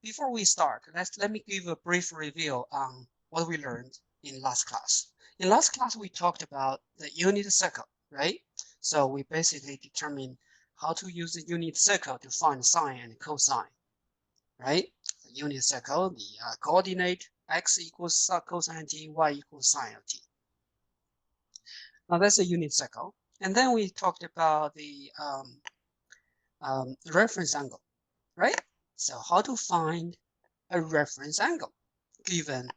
before we start, let me give a brief review on what we learned in last class. In last class, we talked about the unit circle, right? So we basically determined how to use the unit circle to find sine and cosine, right? The unit circle, the coordinate x equals cosine t, y equals sine of t. Now that's a unit circle. And then we talked about the reference angle, right? So how to find a reference angle given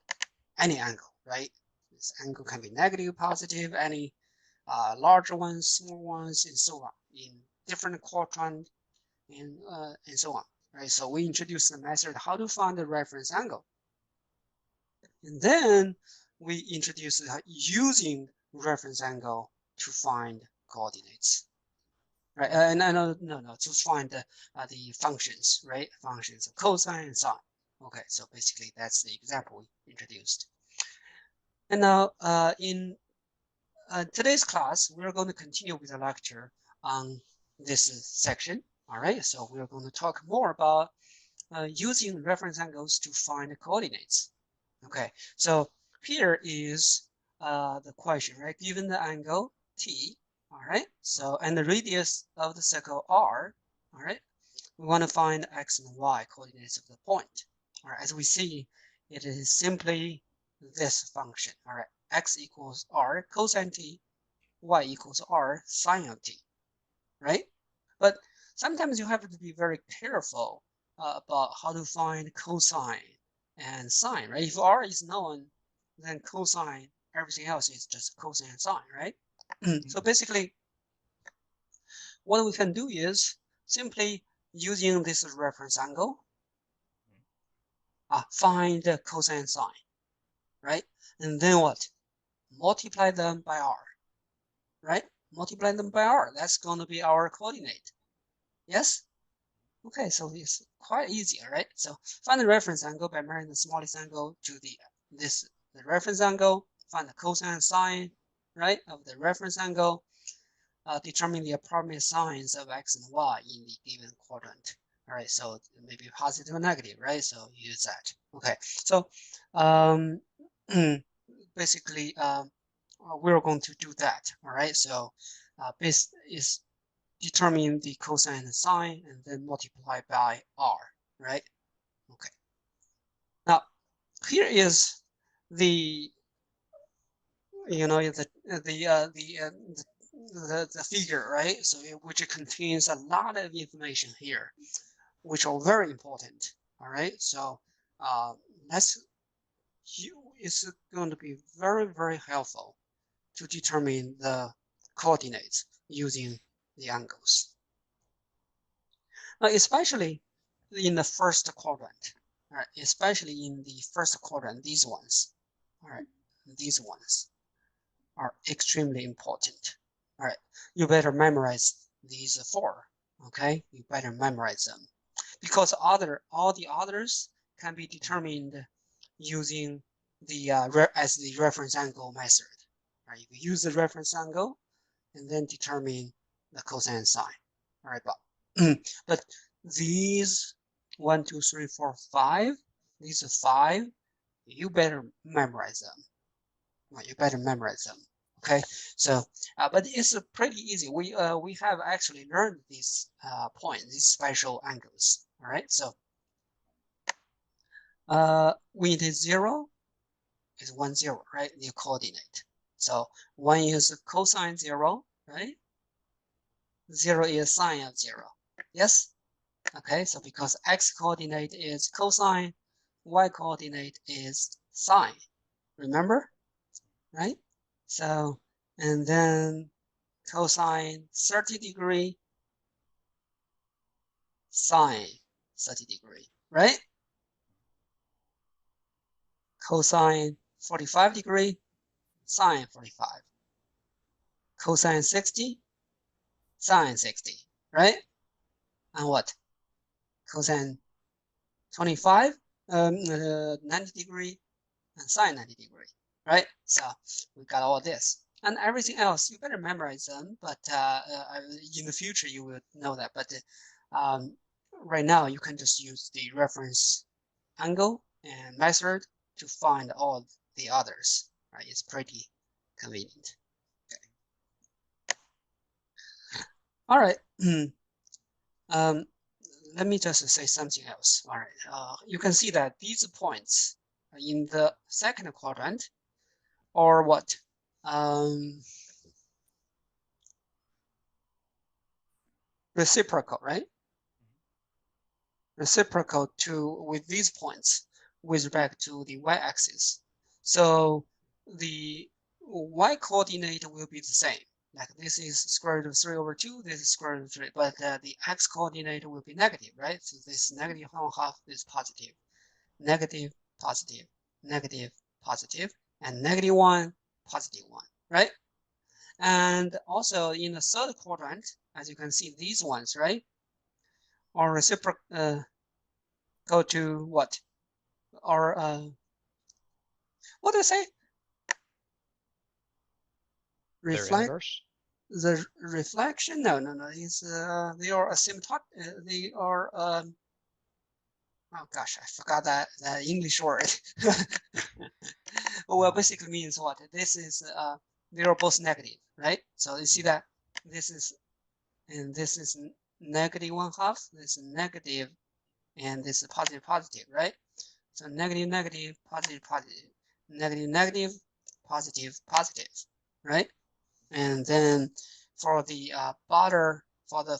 any angle, right? This angle can be negative, positive, any larger ones, small ones, and so on in different quadrant and so on, right? So we introduced the method how to find the reference angle. And then we introduced using reference angle to find coordinates, right? No, to find the functions, right? Functions of cosine and sine. Okay, so basically that's the example we introduced. And now in today's class, we're going to continue with the lecture on this section. All right, so we're going to talk more about using reference angles to find the coordinates. Okay, so here is the question, right? Given the angle T, all right, so and the radius of the circle R, all right, we want to find x and y coordinates of the point. All right, as we see, it is simply this function. All right, x equals r cosine t, y equals r sine of t, right? But sometimes you have to be very careful about how to find cosine and sine, right? If r is known, then cosine, everything else is just cosine and sine, right? So basically, what we can do is simply using this reference angle, find the cosine and sine, right? And then what? Multiply them by r, right? Multiply them by r. That's going to be our coordinate. Yes? Okay, so it's quite easy, right? So find the reference angle by measuring the smallest angle to the reference angle, find the cosine and sine, right, of the reference angle, determine the approximate signs of x and y in the given quadrant. All right, so maybe positive or negative, right? So use that. Okay, so basically, we're going to do that. All right, so base is determine the cosine and sine and then multiply by r, right? Okay. Now, here is the the figure, right? So which contains a lot of information here, which are very important. All right. So let's it's going to be very helpful to determine the coordinates using the angles. Especially in the first quadrant, all right, especially in the first quadrant, these ones, all right, these ones are extremely important. All right, you better memorize these four, okay? You better memorize them because all the others can be determined using the as the reference angle method. All right, you use the reference angle and then determine the cosine and sine. All right, but these 1, 2, 3, 4, 5, these are 5. You better memorize them. Well, you better memorize them. Okay, so but it's pretty easy. We have actually learned these points, these special angles. All right, so when it is 0, is 1, 0, right? The coordinate. So 1 is cosine 0, right? 0 is sine of 0. Yes? Okay, so because x coordinate is cosine, y coordinate is sine. Remember? Right? So, and then cosine 30 degree, sine 30 degree, right? Cosine 45 degree, sine 45. Cosine 60, sine 60, right? And what? Cosine 25, 90 degree, and sine 90 degree, right? So we got all this. And everything else, you better memorize them, but in the future you will know that. But right now you can just use the reference angle and method to find all the others, right? It's pretty convenient. Okay. All right. Let me just say something else. All right. You can see that these points in the second quadrant are what? Reciprocal, right? Reciprocal to with these points with respect to the y-axis. So the y-coordinate will be the same. Like this is square root of 3 over 2, this is square root of 3, but the x-coordinate will be negative, right? So this negative 1/2 is positive. Negative, positive, negative, positive, and negative 1, positive 1, right? And also in the third quadrant, as you can see, these ones, right, are reciprocal, go to what? Or what do I say? Reflect the reflection? No. It's they are asymptotic. They are oh gosh, I forgot that English word. Well, basically means what? This is they are both negative, right? So you see that this is and this is negative 1/2. This is negative, and this is positive, positive, right? So negative, negative, positive, positive, negative, negative, positive, positive, right? And then for the bottom, for the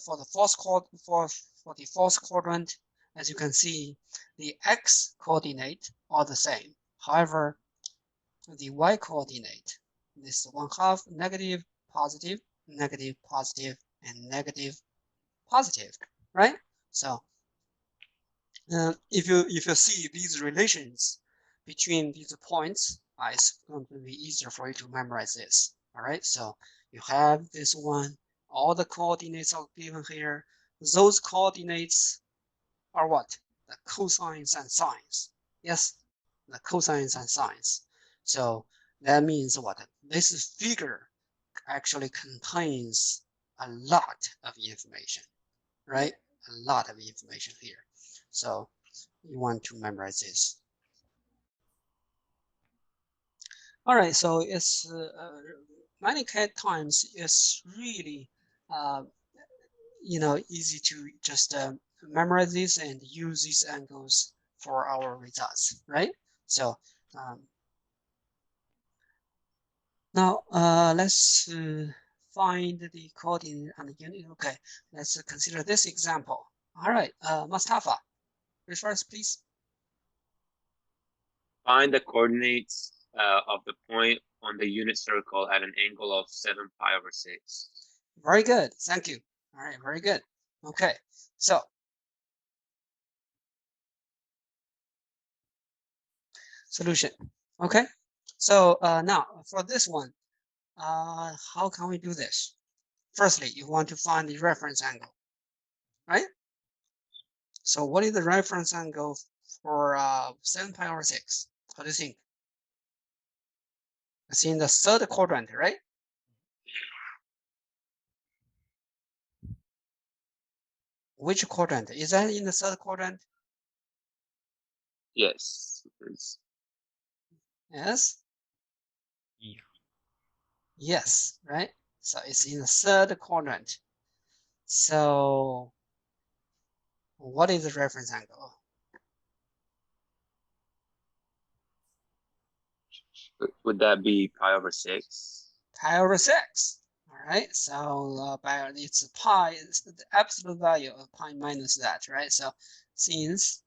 fourth quadrant, as you can see, the x coordinate are the same. However, the y coordinate, this 1/2, negative, positive, negative, positive, and negative, positive, right? So if you see these relations between these points, it's going to be easier for you to memorize this. All right, so you have this one, all the coordinates are given here. Those coordinates are what? The cosines and sines. Yes, the cosines and sines. So that means what? This figure actually contains a lot of information, right? A lot of information here. So you want to memorize this. All right, so it's many times it's really easy to just memorize this and use these angles for our results, right? So now let's find the coordinate and the unit. Okay, let's consider this example. All right, Mustafa, read first, please. Find the coordinates of the point on the unit circle at an angle of 7 pi over 6. Very good. Thank you. All right, very good. Okay, so solution. Okay, so now for this one, how can we do this? Firstly, you want to find the reference angle, right? So what is the reference angle for 7 pi over 6? What do you think? It's in the third quadrant, right? Which quadrant? Is that in the third quadrant? Yes. Yes? Yeah. Yes, right? So it's in the third quadrant. So what is the reference angle? Would that be pi over 6? Pi over 6. All right, so by it's pi, it's the absolute value of pi minus that, right? So since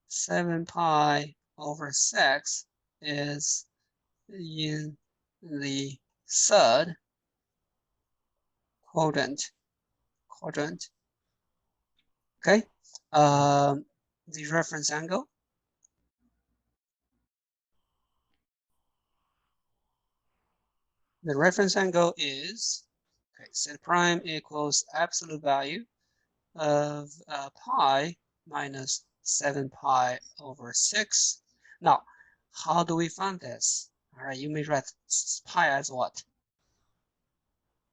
7 pi over 6 is in the third quadrant, okay? The reference angle. The reference angle is, okay, Z prime equals absolute value of pi minus 7 pi over 6. Now, how do we find this? All right, you may write pi as what?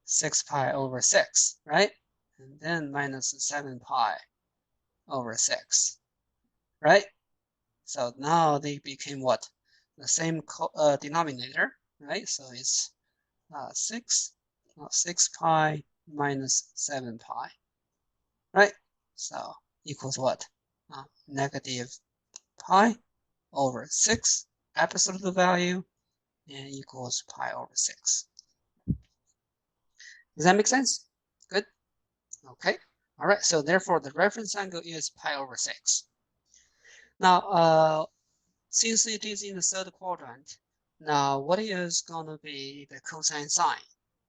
6 pi over 6, right? And then minus 7 pi. over 6, right? So now they became what? The same denominator, right? So it's 6 pi minus 7 pi, right? So equals what? Negative pi over 6 absolute value and equals pi over 6. Does that make sense? Good. Okay. All right. So therefore, the reference angle is pi over 6. Now, since it is in the third quadrant, now what is going to be the cosine sine?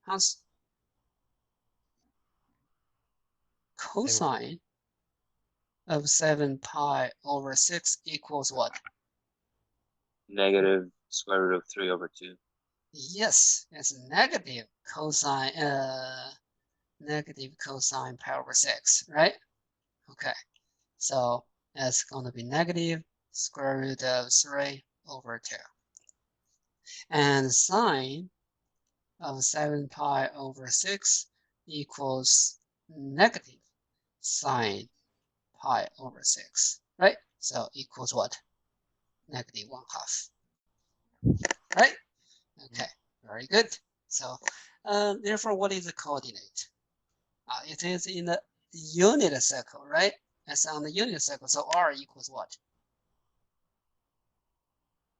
Hence, cosine of 7 pi over 6 equals what? Negative square root of 3 over 2. Yes, it's negative cosine pi over 6, right? Okay, so it's going to be negative square root of 3 over 2. And sine of 7 pi over 6 equals negative sine pi over 6, right? So equals what? Negative 1/2, right? Okay, very good. So therefore, what is the coordinate? It is in the unit circle, right? It's on the unit circle, so r equals what?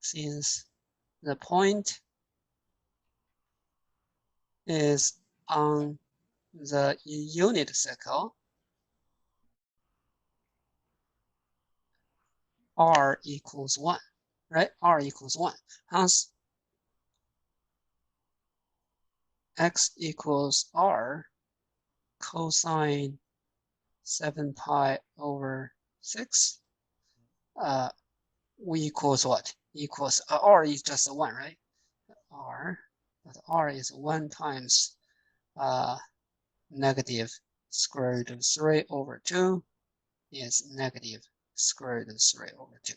Since the point is on the unit circle, r equals 1, right? R equals 1. Hence, x equals r cosine 7 pi over 6 equals what? Equals r is just 1, right? But r is 1 times negative square root of 3 over 2 is negative square root of 3 over 2.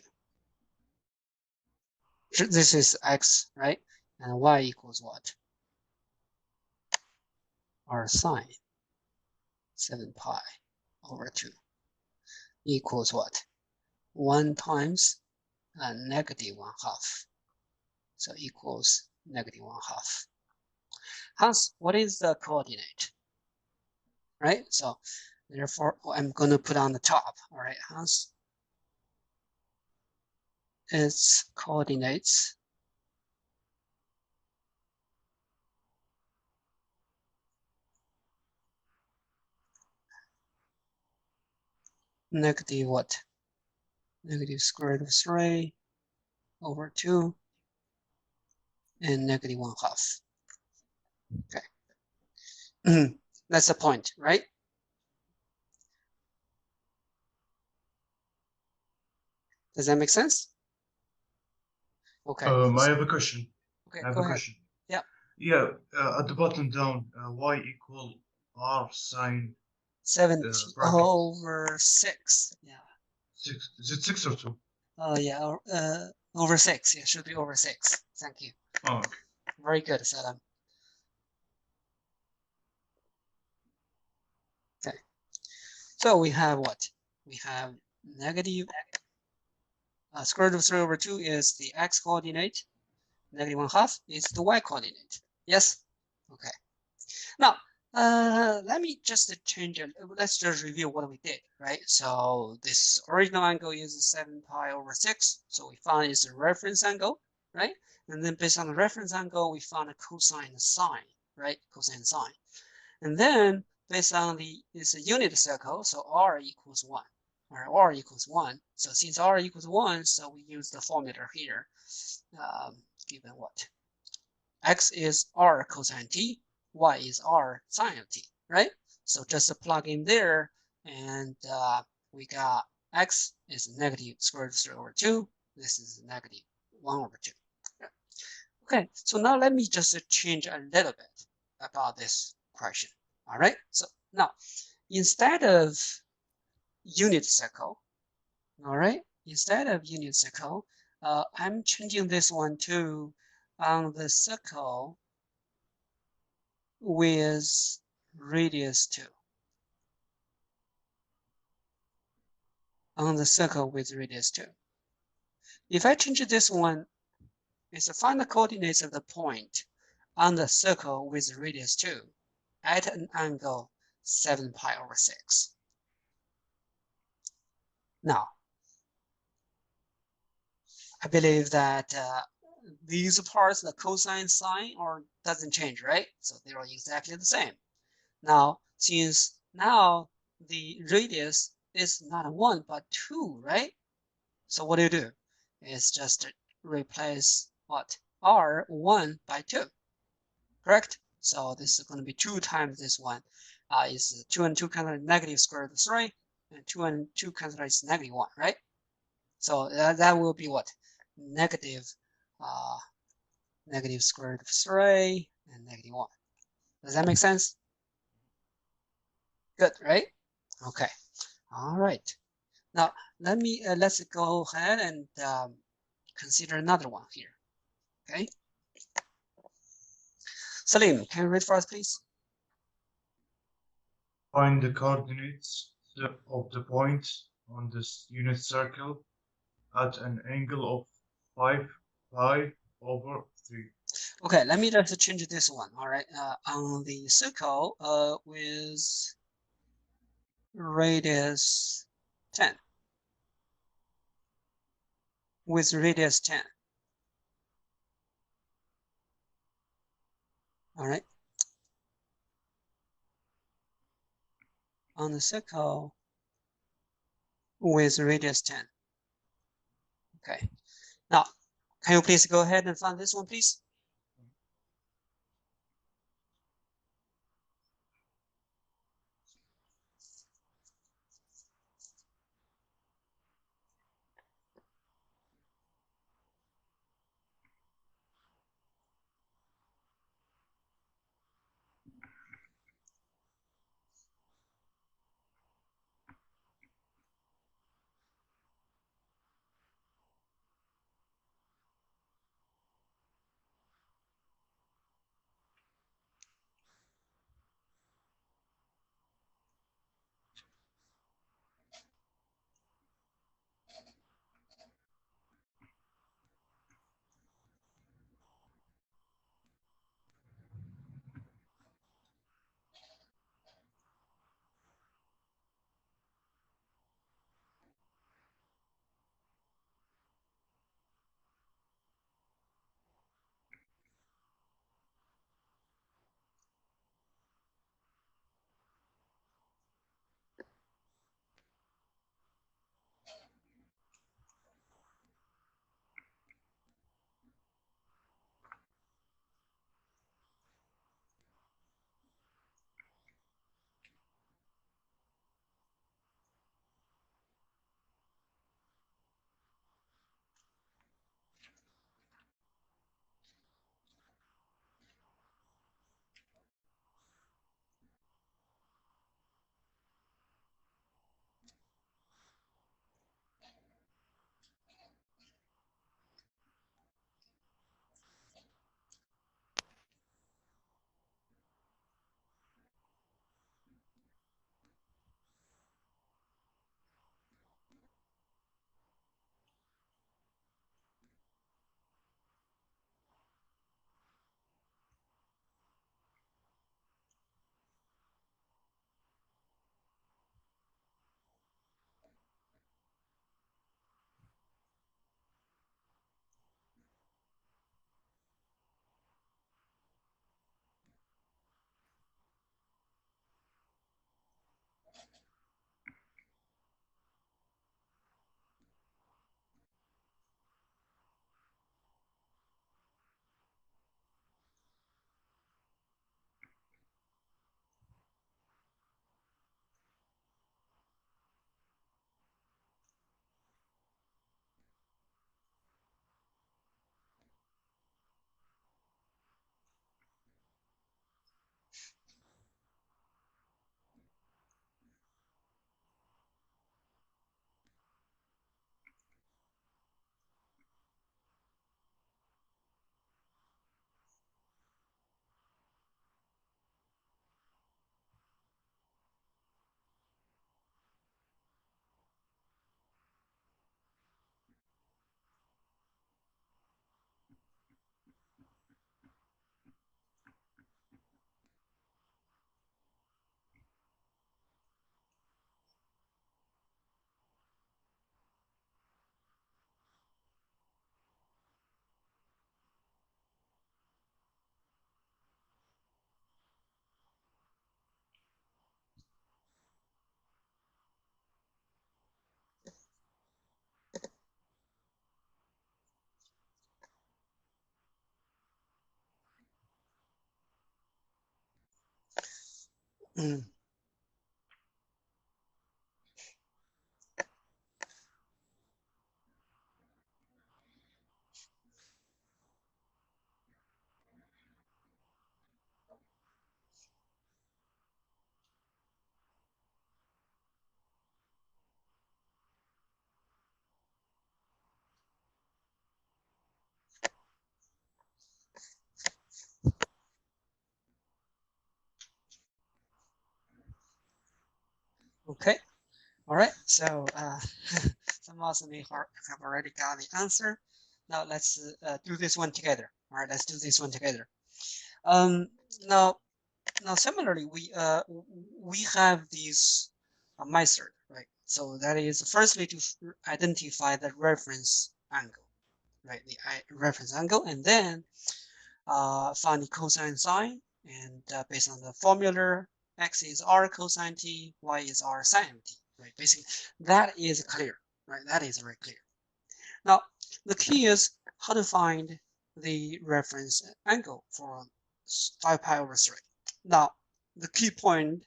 This is x, right? And y equals what? R sine 7 pi over 2 equals what? 1 times negative 1/2. So equals negative 1/2. Hence, what is the coordinate? Right? So therefore, I'm going to put on the top. All right, hence its coordinates negative what? Negative square root of 3 over 2 and negative 1/2. Okay. That's the point, right? Does that make sense? Okay. I have a question. Okay, I have go a ahead. question. Yeah. Yeah, at the bottom down, y equal r sine 70 bracket over 6. Yeah. 6. Is it 6 or 2? Oh, yeah. Over 6. Yeah, should be over 6. Thank you. Oh, okay. Very good, Saddam. Okay. So we have what? We have negative square root of 3 over 2 is the x coordinate. Negative 1/2 is the y coordinate. Yes? Okay. Now, let me just change it. Let's just review what we did, right? So this original angle is 7 pi over 6. So we found it's a reference angle, right? And then based on the reference angle, we found a cosine sine, right? Cosine sine. And then based on it's a unit circle, so r equals 1. Or r equals 1. So since r equals 1, so we use the formula here. Given what? X is r cosine t, y is r sine of t, right? So just plug in there, and we got x is negative square root of 3 over 2. This is negative 1 over 2. Okay, so now let me just change a little bit about this question. All right, so now instead of unit circle, all right, instead of unit circle, I'm changing this one to on the circle with radius 2. on the circle with radius 2. If I change this one, it's to find the coordinates of the point on the circle with radius 2 at an angle 7 pi over 6. Now, I believe that these parts, the cosine, sine, or doesn't change, right? So they are exactly the same. Now, since now the radius is not 1 but 2, right? So what do? It's just replace what? R1 by 2, correct? So this is going to be 2 times this one. Is 2 and 2 cancel negative square root of 3, and 2 and 2 cancel is negative 1, right? So that will be what? Negative, negative square root of 3 and negative 1. Does that make sense? Good, right? Okay. All right. Now let's go ahead and consider another one here. Okay. Salim, can you read for us, please? Find the coordinates of the point on this unit circle at an angle of 5 pi over 3. Okay, let me just change this one. All right, on the circle with radius 10. With radius 10. All right. On the circle with radius 10. Okay. Now, can you please go ahead and find this one, please? Mm. Okay. All right. So some of us may have already got the answer. Now let's do this one together. All right. Let's do this one together. Um, now, similarly, we have these method, right? So that is firstly to identify the reference angle, right? The reference angle, and then find the cosine sine, and based on the formula, x is r cosine t, y is r sine t, right? Basically, that is clear, right? That is very clear. Now, the key is how to find the reference angle for 5 pi over 3. Now, the key point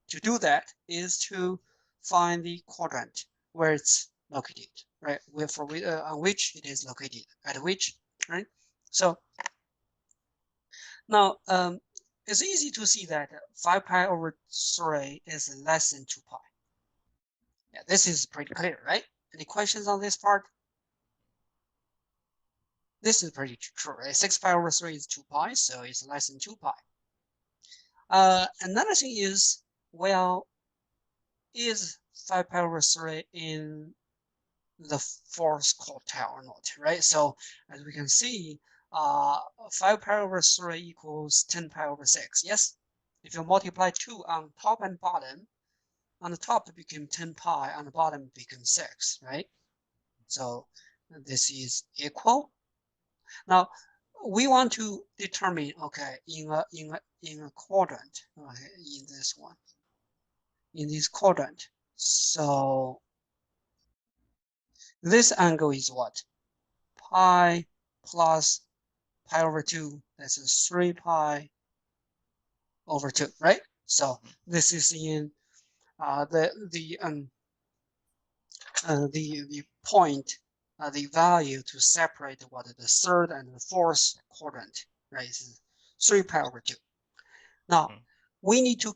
to do that is to find the quadrant where it's located, right? On which it is located, at which, right? So now, it's easy to see that 5 pi over 3 is less than 2 pi. Yeah, this is pretty clear, right? Any questions on this part? This is pretty true, right? 6 pi over 3 is 2 pi, so it's less than 2 pi. Another thing is, well, is 5 pi over 3 in the fourth quartile or not, right? So as we can see, 5 pi over 3 equals 10 pi over 6, yes? If you multiply 2 on top and bottom, on the top it became 10 pi, on the bottom it becomes 6, right? So this is equal. Now we want to determine, okay, in a quadrant, okay, in this one, in this quadrant. So this angle is what? Pi plus pi over 2, that's 3 pi over 2, right? So this is in the point, the value to separate what the third and the fourth quadrant, right? Is 3 pi over 2. Now we need to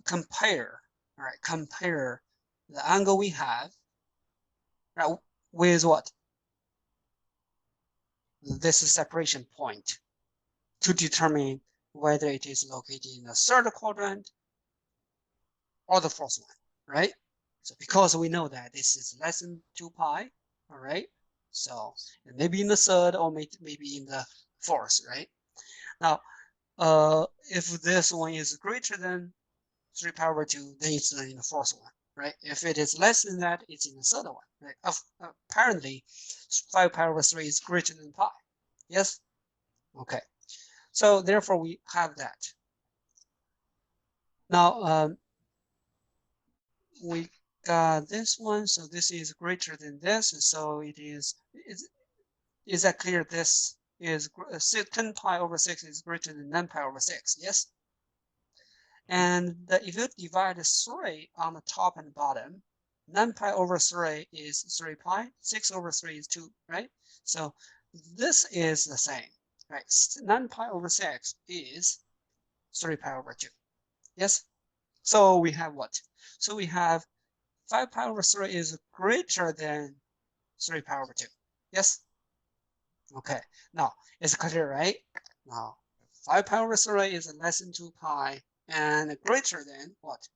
compare, all right? Compare the angle we have, right, with what? This separation point to determine whether it is located in the third quadrant or the fourth one, right? So because we know that this is less than 2 pi, all right? So maybe in the third or maybe in the fourth, right? Now, if this one is greater than 3 pi over 2, then it's in the fourth one, right? If it is less than that, it's in the third one, right? Apparently, 5 pi over 3 is greater than pi. Yes? Okay. So therefore, we have that. Now, we got this one, so this is greater than this, so it is that clear? This is 10 pi over 6 is greater than 9 pi over 6, yes? And if you divide 3 on the top and bottom, 9 pi over 3 is 3 pi, 6 over 3 is 2, right? So this is the same, right? 9 pi over 6 is 3 pi over 2, yes? So we have what? So we have 5 pi over 3 is greater than 3 pi over 2. Yes? Okay. Now, it's clear, right? Now, 5 pi over 3 is less than 2 pi and greater than what?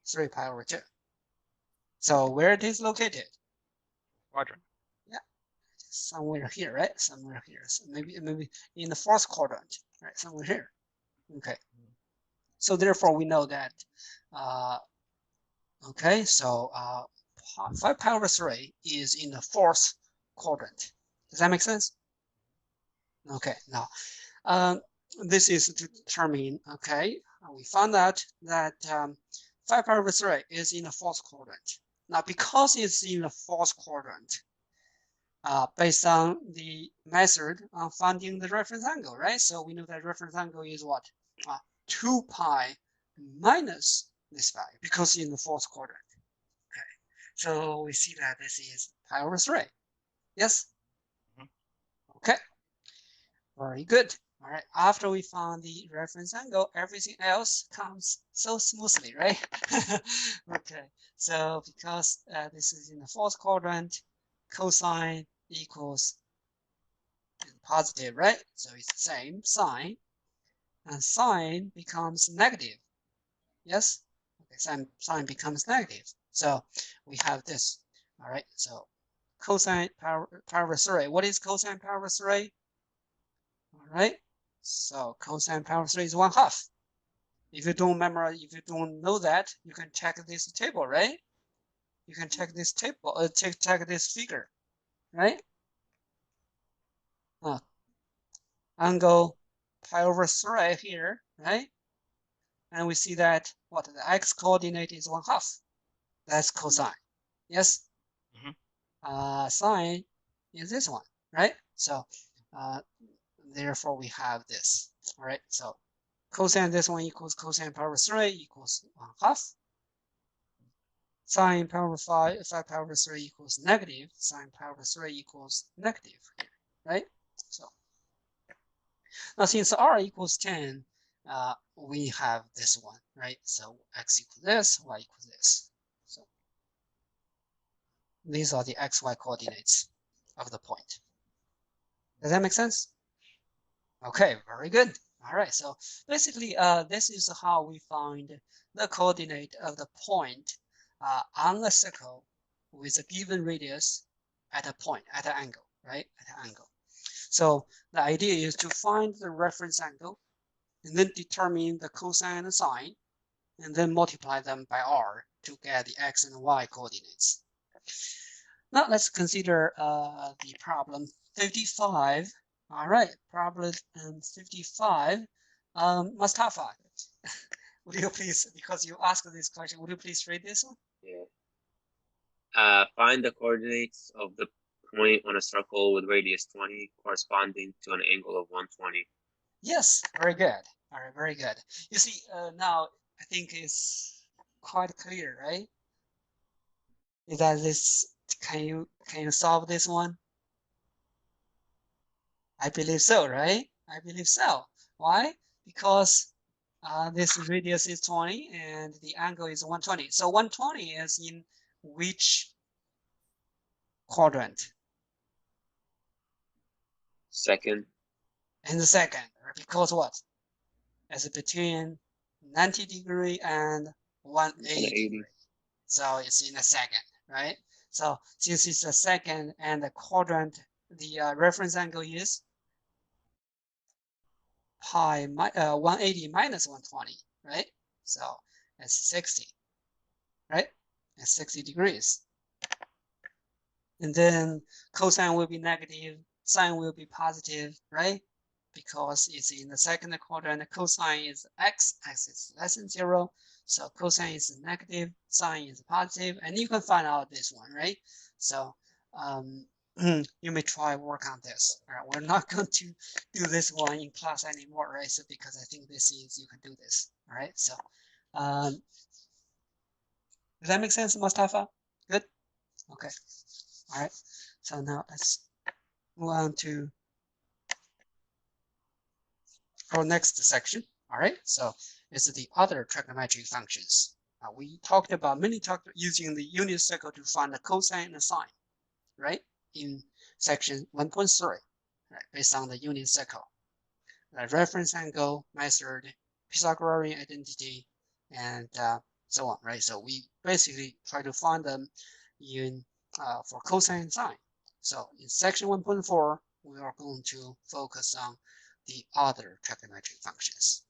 3 pi over 2. So where it is located? Quadrant. Yeah. Somewhere here, right? Somewhere here. So maybe in the fourth quadrant, right? Somewhere here. Okay. So therefore, we know that okay, so 5 pi over 3 is in the fourth quadrant. Does that make sense? Okay, now this is to determine, okay, we found out that 5 pi over 3 is in the fourth quadrant. Now, because it's in the fourth quadrant, based on the method of finding the reference angle, right? So we know that reference angle is what? 2 pi minus this value because in the fourth quadrant. Okay, so we see that this is pi over 3. Yes? Okay, very good. All right, after we found the reference angle, everything else comes so smoothly, right? Okay, so because this is in the fourth quadrant, cosine equals positive, right? So it's the same sign, and sine becomes negative. Yes? Okay, sine becomes negative. So we have this. All right, so cosine power over 3. What is cosine power over 3? All right, so cosine power 3 is 1/2. If you don't know that, you can check this table, right? You can check this table, check this figure, right? Angle pi over 3 here, right? And we see that what the x coordinate is 1/2. That's cosine. Yes. Sine is this one, right? So therefore we have this. All right. So cosine this one equals cosine power 3 equals 1/2. Sine power 5 power 3 equals negative. Sine power 3 equals negative here, right? So now since r equals 10, we have this one, right? So x equals this, y equals this. So these are the xy coordinates of the point. Does that make sense? Okay, very good. All right, so basically, this is how we find the coordinate of the point on a circle with a given radius at a point, at an angle, right? At an angle. So the idea is to find the reference angle and then determine the cosine and sine, and then multiply them by r to get the x and y coordinates. Now let's consider the problem 55. All right, problem 55. Mustafa, would you please, because you asked this question, would you please read this one? Yeah. Find the coordinates of the point on a circle with radius 20 corresponding to an angle of 120. Yes, very good. All right, very good. You see, now I think it's quite clear, right? Is that this? Can you solve this one? I believe so, right? I believe so. Why? Because this radius is 20 and the angle is 120. So 120 is in which quadrant? Second. In the second, because what? It's between 90 degree and 180 degree. So it's in the second, right? So since it's a second and the quadrant, the reference angle is pi 180 minus 120, right? So it's 60, right? It's 60 degrees. And then cosine will be negative, sine will be positive, right? Because it's in the second quadrant, cosine is x is less than 0. So cosine is negative, sine is positive, and you can find out this one, right? So you may try work on this. All right, we're not going to do this one in class anymore, right? So because I think this is, you can do this, all right? So does that make sense, Mustafa? Good? Okay, all right. So now let's move on to our next section. All right, so this is the other trigonometric functions. We talked about using the unit circle to find the cosine and sine, right? In section 1.3, right? Based on the unit circle, the reference angle method, Pythagorean identity, and so on, right? So we basically try to find them in for cosine and sine. So in section 1.4, we are going to focus on the other trigonometric functions.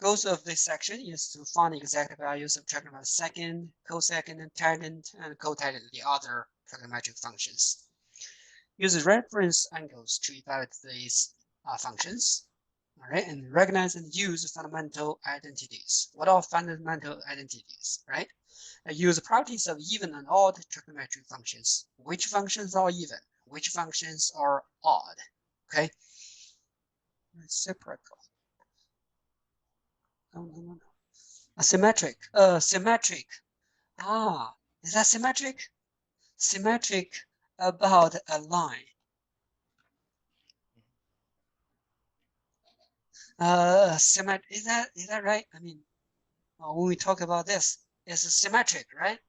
Goals of this section is to find the exact values of trigonometric secant, cosecant, and tangent, and cotangent, the other trigonometric functions. Use reference angles to evaluate these functions. All right, and recognize and use fundamental identities. What are fundamental identities, right? Use properties of even and odd trigonometric functions. Which functions are even? Which functions are odd? Okay. Reciprocal. No. Symmetric. Symmetric. Ah, is that symmetric? Symmetric about a line. Symmetric. Is that right? I mean, when we talk about this, it's symmetric, right?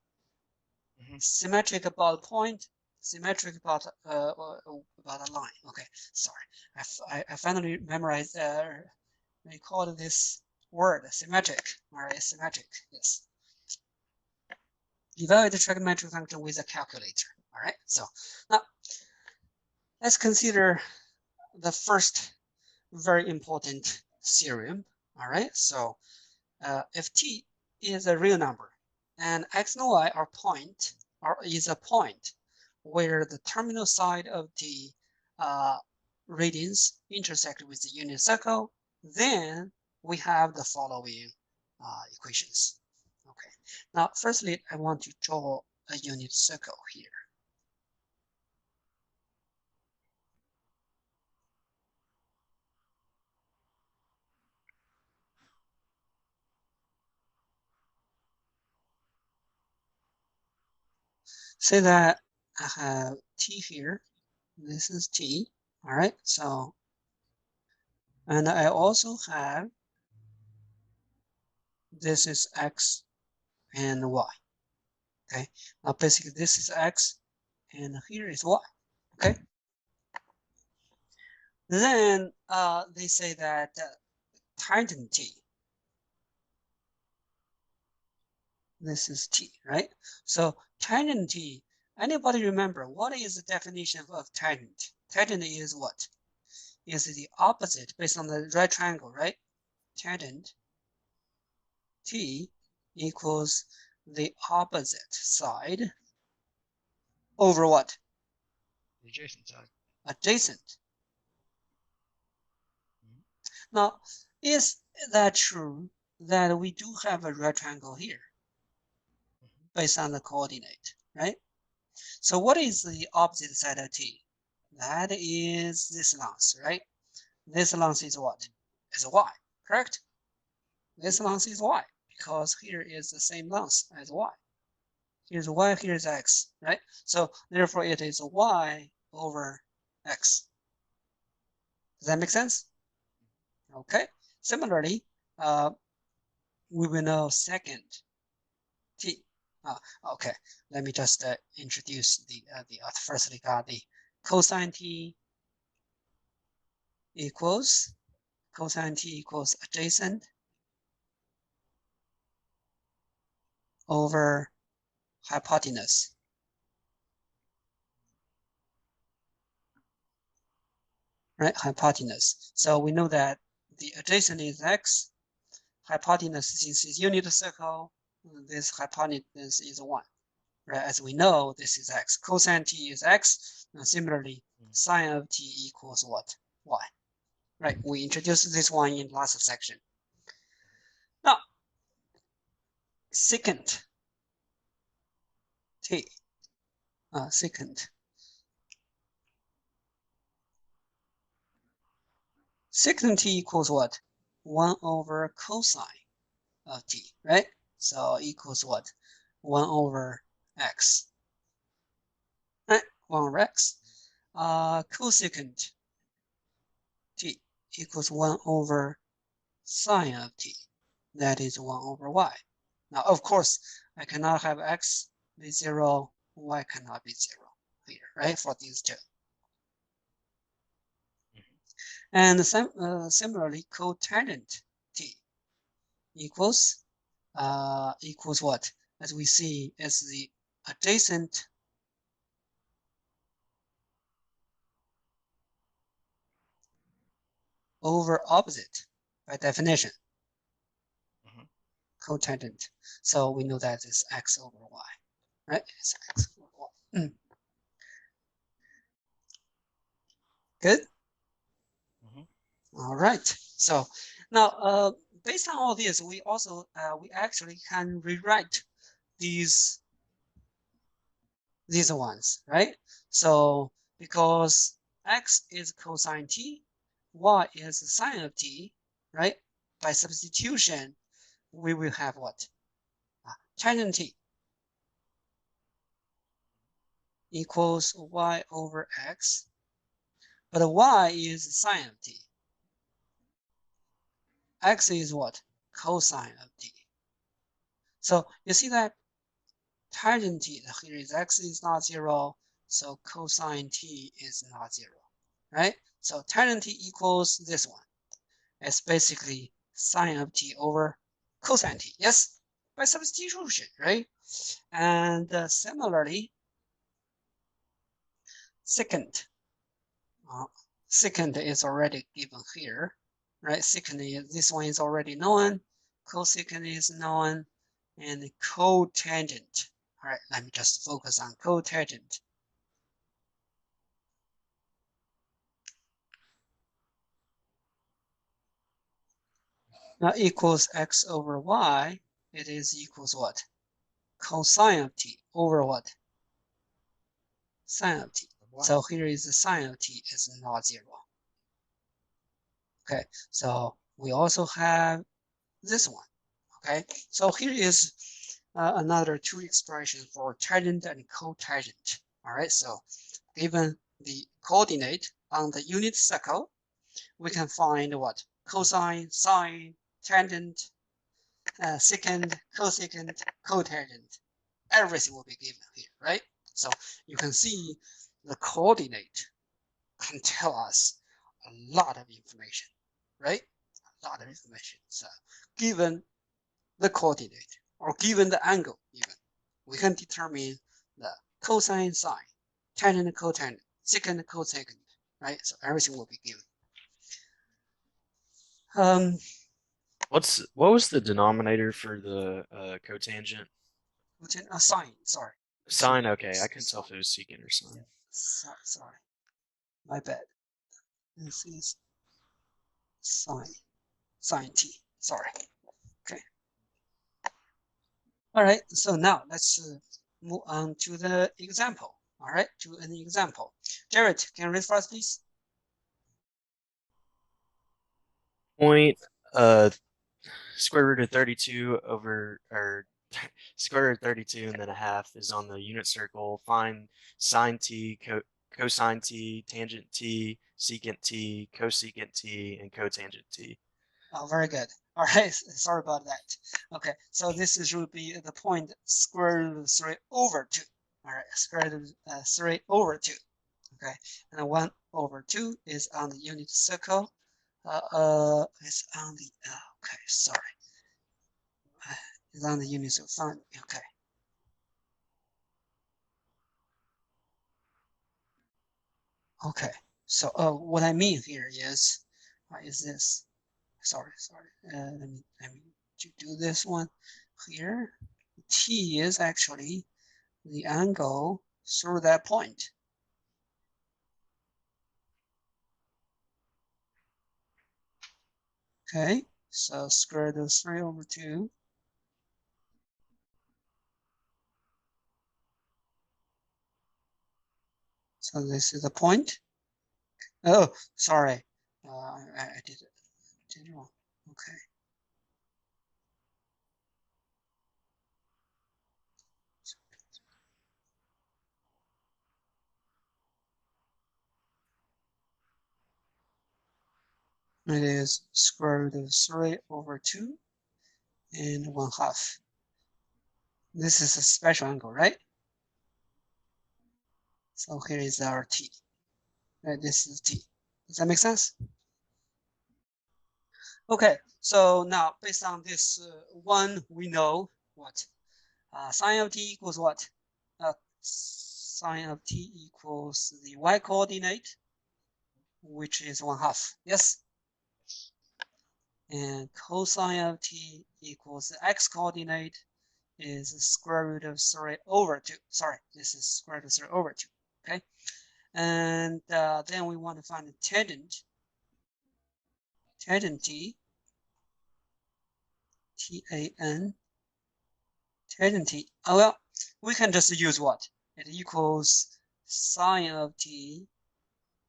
Symmetric about a point, symmetric about a line. Okay, sorry, I finally memorized recalled this word, symmetric. All right, symmetric. Yes. Evaluate the trigonometric function with a calculator. All right. So now let's consider the first very important theorem. All right. So if t is a real number and x and y are point or is a point where the terminal side of the radians intersect with the unit circle, then we have the following equations. Okay. Now, firstly, I want to draw a unit circle here. Say that I have t here. This is t. All right. So, and I also have this is x and y. Okay. Now, basically, this is x and here is y. Okay. Then they say that tangent t. This is t, right? So tangent t. Anybody remember what is the definition of tangent? Tangent is what? Is the opposite based on the right triangle, right? Tangent t equals the opposite side over what? Adjacent side. Adjacent. Now, is that true that we do have a right triangle here based on the coordinate, right? So what is the opposite side of t? That is this length, right? This length is what? Is y, correct? This length is y because here is the same length as y. Here's y, here's x, right? So therefore it is y over x. Does that make sense? Okay. Similarly, we will know second t. Okay, let me just introduce the firstly got the cosine t equals adjacent over hypotenuse. Right, hypotenuse. So we know that the adjacent is x, hypotenuse since it's unit circle, this hypotenuse is 1. Right, as we know, this is x. Cosine t is x. And similarly, sine of t equals what? Y. Right, we introduced this one in last section. Now, secant t, secant t equals what? 1 over cosine of t, right? So equals what? 1 over x. Right, 1 over x. Cosecant t equals 1 over sine of t. That is 1 over y. Now, of course, I cannot have x be 0, y cannot be 0 here, right, for these two. And similarly, cotangent t equals what? As we see, is the adjacent over opposite by definition. Cotangent. So we know that is x over y, right? It's x over y. Good. All right. So now, based on all this, we also we actually can rewrite these ones, right? So because x is cosine t, y is sine of t, right? by substitution, we will have what? Tangent t equals y over x, but y is sine of t. X is what? Cosine of t. So you see that tangent t, here is x is not 0, so cosine t is not 0, right? So tangent t equals this one. It's basically sine of t over cosine t, yes? By substitution, right? And similarly, secant. Secant is already given here, right? Secant is, this one is already known. Cosecant is known. And cotangent. All right, let me just focus on cotangent. Now equals x over y. It is equals what? Cosine of t over what? Sine of t. So here is the sine of t is not 0. Okay, so we also have this one. Okay, so here is another two expressions for tangent and cotangent. All right, so given the coordinate on the unit circle, we can find what? Cosine, sine, tangent, secant, cosecant, cotangent. Everything will be given here, right? So you can see the coordinate can tell us a lot of information, right? A lot of information. So given the coordinate or given the angle even, we can determine the cosine, sine, tangent, cotangent, secant, cosecant, right? So everything will be given. What was the denominator for the cotangent? Sine, sorry. Sine, okay. I couldn't tell if it was secant or sine. Sorry. My bad. This is sine t. Sorry. Okay. All right. So now let's move on to the example. All right. To an example. Jared, can you read for us, please? Point square root of 32 over, or square root of 32 and then a half is on the unit circle. Find sine t, cosine t, tangent t, secant t, cosecant t, and cotangent t. Oh, very good. All right. Sorry about that. Okay. So this should be the point square root of 3 over 2. All right. Square root of 3 over 2. Okay. And 1 over 2 is on the unit circle. It's on the, okay, sorry. It's on the unit circle. Fine. Okay. Okay. So what I mean here is this. Sorry. Let me do this one here. T is actually the angle through that point. Okay, so square root of 3 over 2. So this is the point. Oh, sorry. I did it wrong. Okay. It is square root of 3 over 2 and 1/2. This is a special angle, right? So here is our t. Right, this is t. Does that make sense? Okay, so now based on this one, we know what? Sine of t equals what? Sine of t equals the y coordinate, which is 1/2. Yes? And cosine of t equals the x coordinate is square root of 3 over 2. Sorry, this is square root of 3 over 2. Okay? And then we want to find the tangent. Tangent t, T-A-N, tangent t. Oh, well, we can just use what? It equals sine of t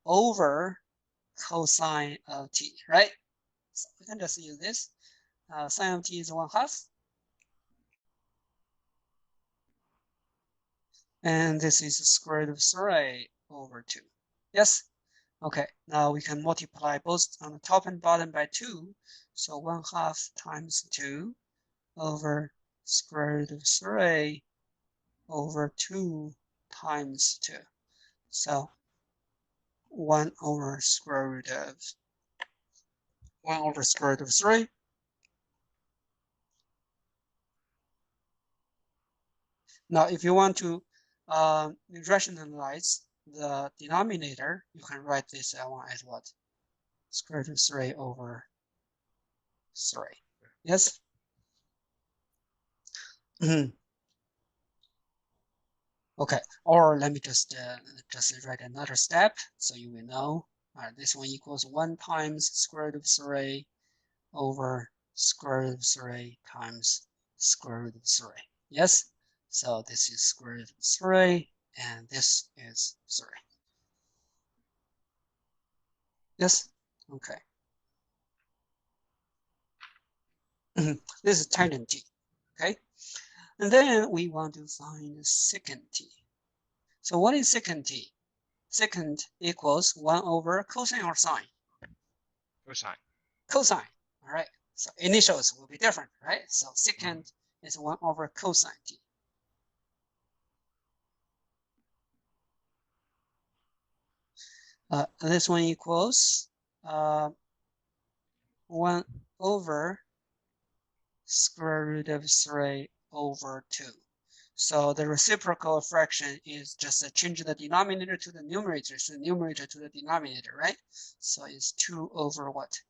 over cosine of t, right? So we can just use this. sine of t is 1/2. And this is the square root of 3 over 2. Yes? Okay, now we can multiply both on the top and bottom by 2. So 1/2 times 2 over square root of 3 over 2 times 2. So 1 over square root of 3. Now, if you want to rationalize the denominator, you can write this one as what? Square root of 3 over 3. Yes? Okay, or let me just write another step so you will know. This one equals 1 times square root of 3 over square root of 3 times square root of 3. Yes? So this is square root of 3, and this is 3. Yes? Okay. This is tangent t. Okay? And then we want to find secant t. So what is secant t? Secant equals 1 over cosine or sine? Cosine. Cosine. All right. So initials will be different, right? So secant is 1 over cosine t. This one equals 1 over square root of 3 over 2. So the reciprocal fraction is just a change the denominator to the numerator, so the numerator to the denominator, right? So it's 2 over what?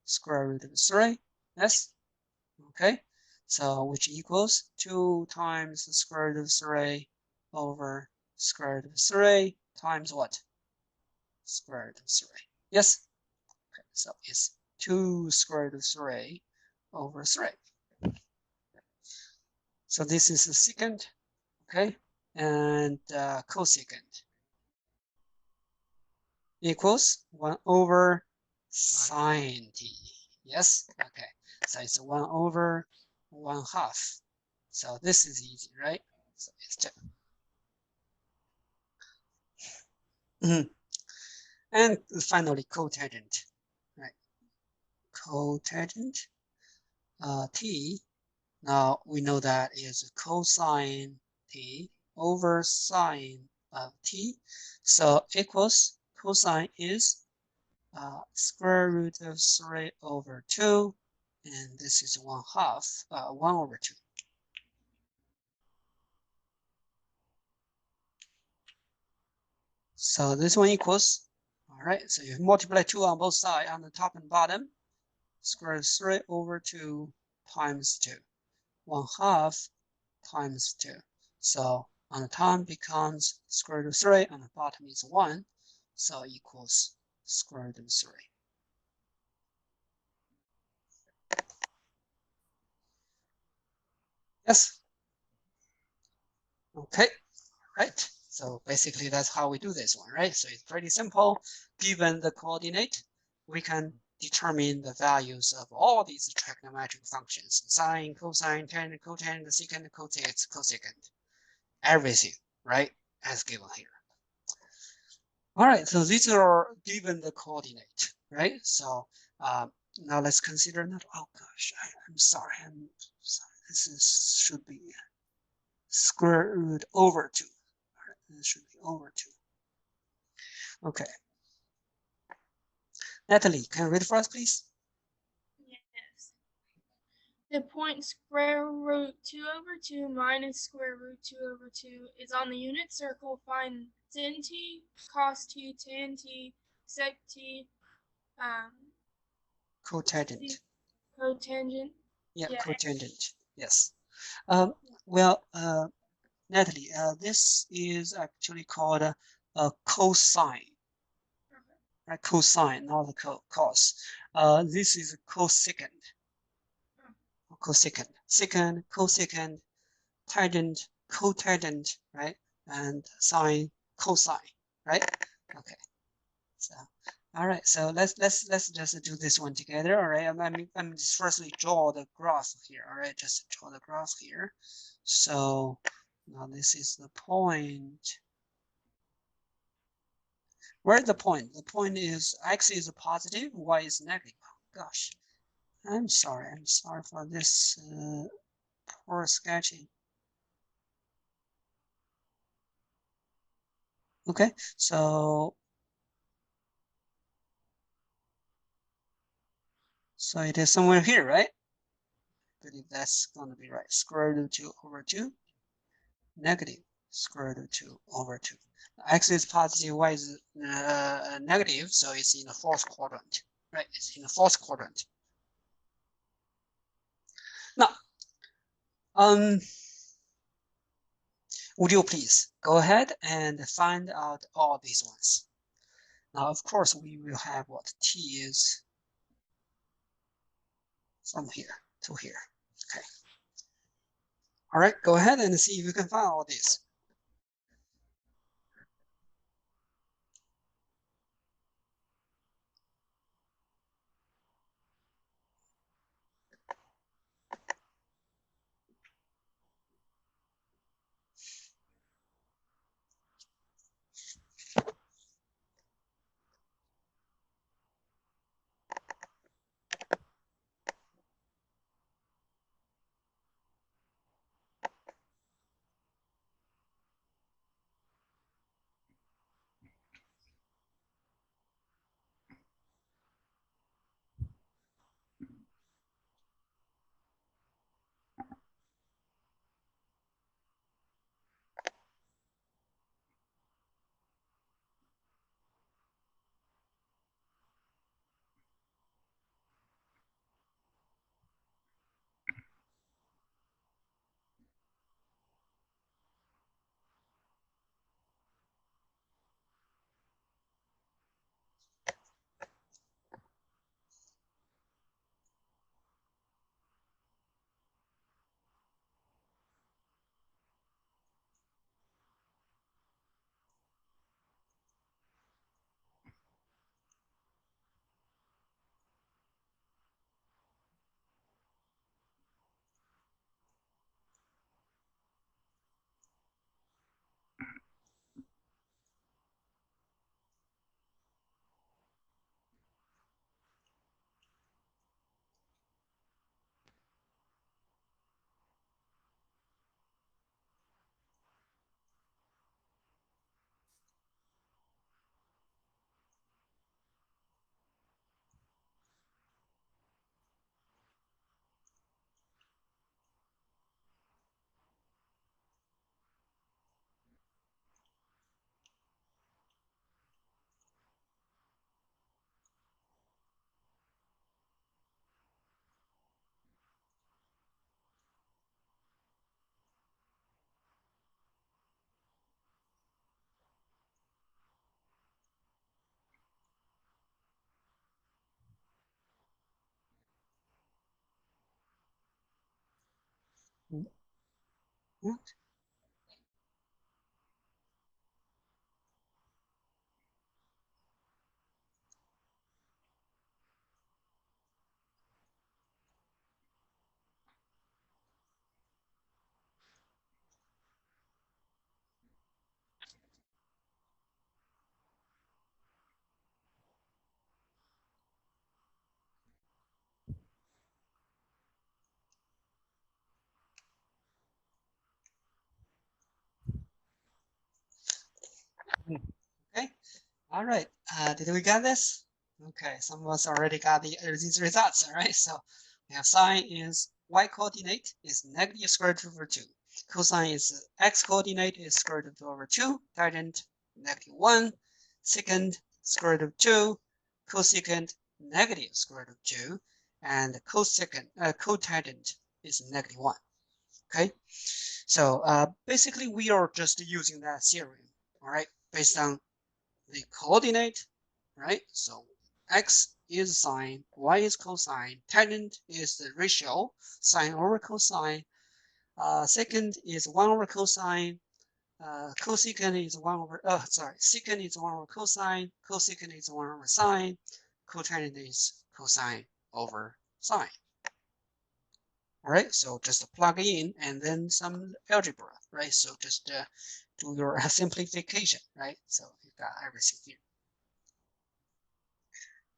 Square root of 3. Yes? Okay. So which equals 2 times the square root of 3 over square root of 3 times what? Square root of 3. Yes? Okay. So it's 2 square root of 3 over 3. So this is the secant, okay? And cosecant equals 1 over sine t. Yes? Okay. So it's 1 over 1/2. So this is easy, right? So it's just and finally cotangent, right? Cotangent t. Now we know that is cosine t over sine of t. So equals cosine is square root of 3 over 2, and this is 1/2, 1 over 2. So this one equals, all right, so you multiply 2 on both sides, on the top and bottom, square root of 3 over 2 times 2, 1/2 times 2. So on the top becomes square root of 3, on the bottom is 1, so equals square root of 3. Yes? Okay, right. So basically that's how we do this one, right? So it's pretty simple. Given the coordinate, we can determine the values of all these trigonometric functions: sine, cosine, tangent, cotangent, secant, cosecant, everything, right? As given here. All right, so these are given the coordinate, right? So now let's consider another. Oh gosh, I'm sorry. I'm sorry. This should be square root over 2. All right, this should be over 2. Okay. Natalie, can you read for us, please? Yes. The point square root 2 over 2 minus square root 2 over 2 is on the unit circle. Find sin t, cos t, tan t, sec t, Cotangent. cotangent. Yeah, Yeah. cotangent. Yes. Well, Natalie, this is actually called a cosine. Right, cosine, not the cos. This is cosecant. Cosecant, secant, cosecant, tangent, cotangent, right? And sine, cosine, right? Okay. So All right, so let's just do this one together. All right, I'm just firstly draw the graph here. All right, just draw the graph here. So now this is the point. Where's the point? The point is x is positive, y is negative. Oh, gosh, I'm sorry. I'm sorry for this poor sketching. Okay, so it is somewhere here, right? I believe that's going to be right. Square root of 2 over 2, negative square root of 2 over 2. X is positive, y is negative, so it's in the fourth quadrant, right? It's in the fourth quadrant. Now, would you please go ahead and find out all these ones? Now, of course, we will have what t is from here to here. Okay. All right, go ahead and see if you can find all these. What? Okay. All right. Did we get this? Okay. Some of us already got these results. All right. So we have sine is y coordinate is negative square root over 2. Cosine is x coordinate is square root over 2. Tangent negative 1. Secant square root of 2. Cosecant negative square root of 2. And cosecant cotangent is negative 1. Okay. So basically we are just using that theorem. All right. Based on the coordinate, right? So x is sine, y is cosine, tangent is the ratio, sine over cosine. Secant is 1 over cosine, cosecant is 1 over, secant is 1 over cosine, cosecant is 1 over sine, cotangent is cosine over sine. All right, so just plug in and then some algebra, right? So just do your simplification, right? So you got everything here.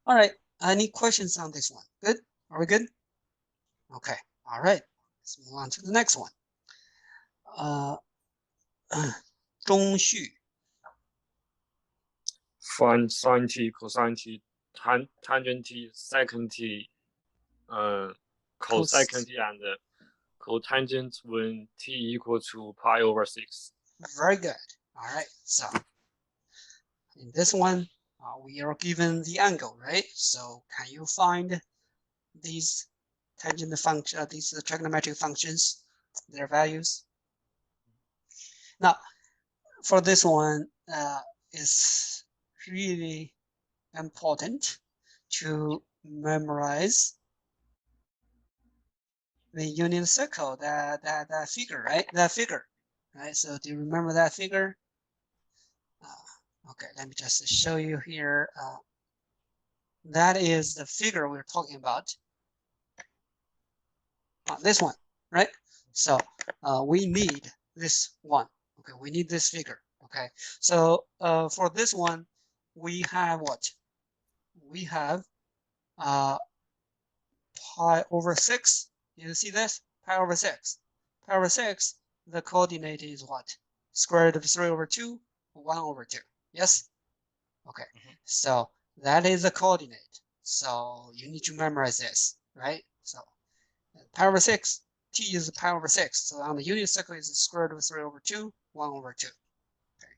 All right, any questions on this one? Good? Are we good? Okay, all right. Let's move on to the next one. 中序 find sine t, cosine t, tangent t, secant t, cosecant t, and cotangent when t equal to pi over 6. Very good. All right, so in this one, we are given the angle, right? So can you find these tangent function, these trigonometric functions, their values? Now, for this one, it's really important to memorize the unit circle, that figure, right? That figure, right? So do you remember that figure? Okay, let me just show you here. That is the figure we're talking about. This one, right? So we need this one. Okay, we need this figure. Okay, so for this one, we have what? We have pi over 6. You see this? Pi over 6. Pi over 6, the coordinate is what? Square root of 3 over 2, 1 over 2. Yes? Okay, so that is the coordinate. So you need to memorize this, right? So pi over 6, t is pi over 6. So on the unit circle is the square root of 3 over 2, 1 over 2. Okay.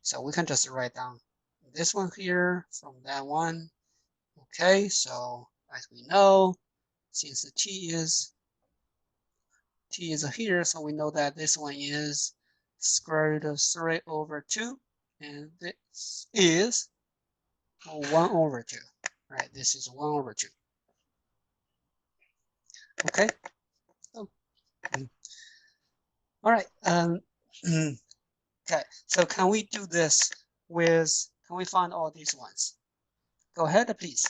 So we can just write down this one here from that one. Okay, so as we know, since the t is here, so we know that this one is square root of 3 over 2, and this is 1 over 2. Right, this is 1 over 2. Okay. Oh. All right. Okay. So can we do this with? Can we find all these ones? Go ahead, please.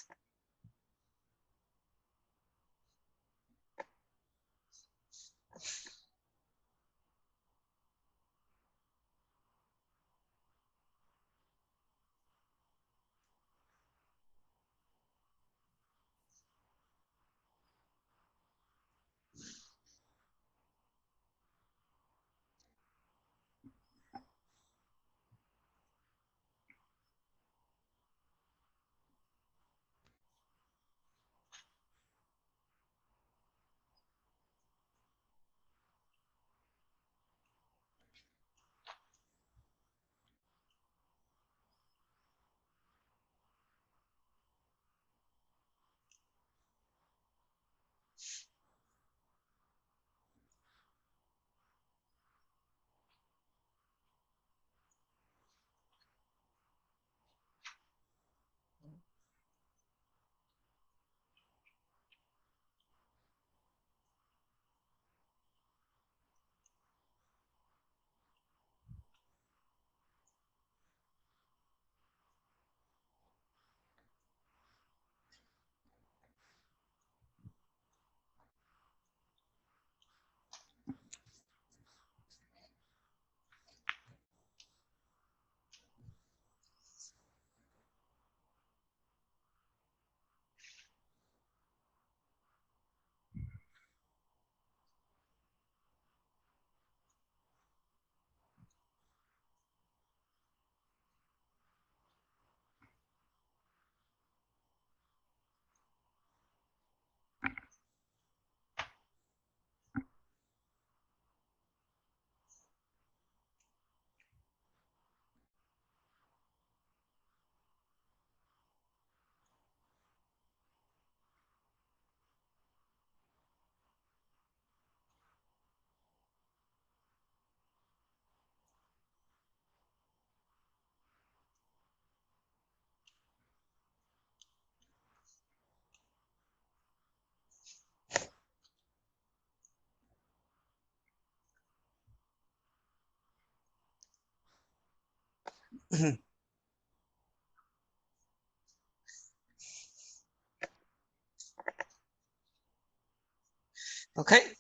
Okay,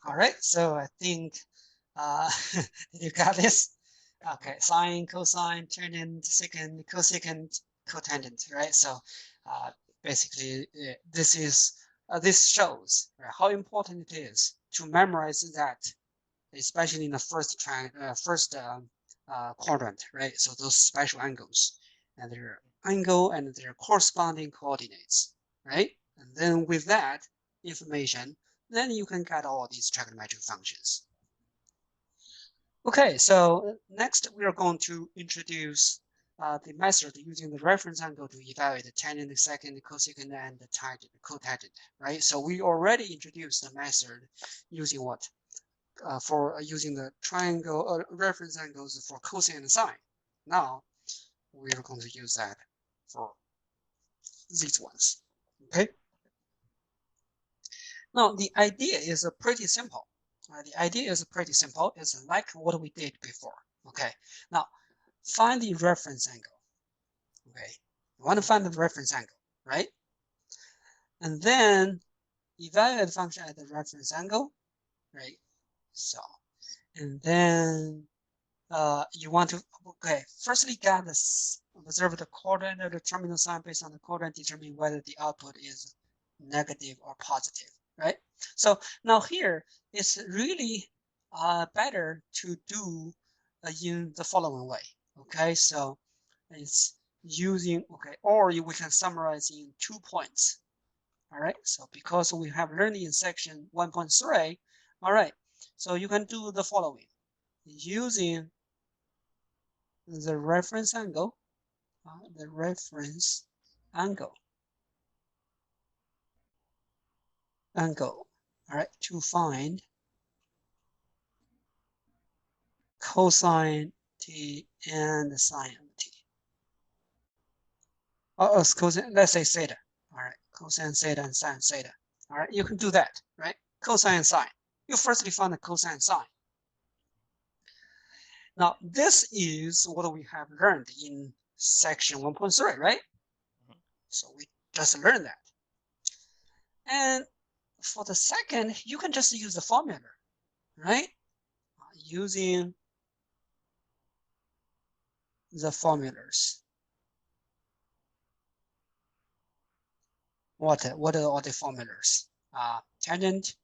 all right. So I think you got this. Okay, sine, cosine, tangent, secant, cosecant, cotangent, right? So basically, this shows how important it is to memorize that, especially in the first quadrant, right? So those special angles and their angle and their corresponding coordinates, right? And then with that information, then you can get all these trigonometric functions. Okay, so next we are going to introduce the method using the reference angle to evaluate the tangent, the secant, the cosecant, and the tangent, cotangent, right? So we already introduced the method using what? For using the triangle reference angles for cosine and sine. Now we are going to use that for these ones. Okay. Now the idea is pretty simple. The idea is pretty simple. It's like what we did before. Okay. Now find the reference angle. Okay. You want to find the reference angle, right? And then evaluate the function at the reference angle, right? So, and then you want to, okay, firstly get this, observe the quadrant of the terminal sign based on the quadrant, determine whether the output is negative or positive, right? So now here, it's really better to do in the following way, okay? So it's using, okay, or we can summarize in 2 points, all right? So because we have learned in section 1.3, all right, so you can do the following. Using the reference angle, all right, to find cosine t and sine of t. Cosine, let's say theta, all right, cosine theta and sine theta, all right, you can do that, right? Cosine and sine. You firstly find the cosine and sine. Now, this is what we have learned in section 1.3, right? So we just learned that. And for the second, you can just use the formula, right? Using the formulas. What are all the formulas? Tangent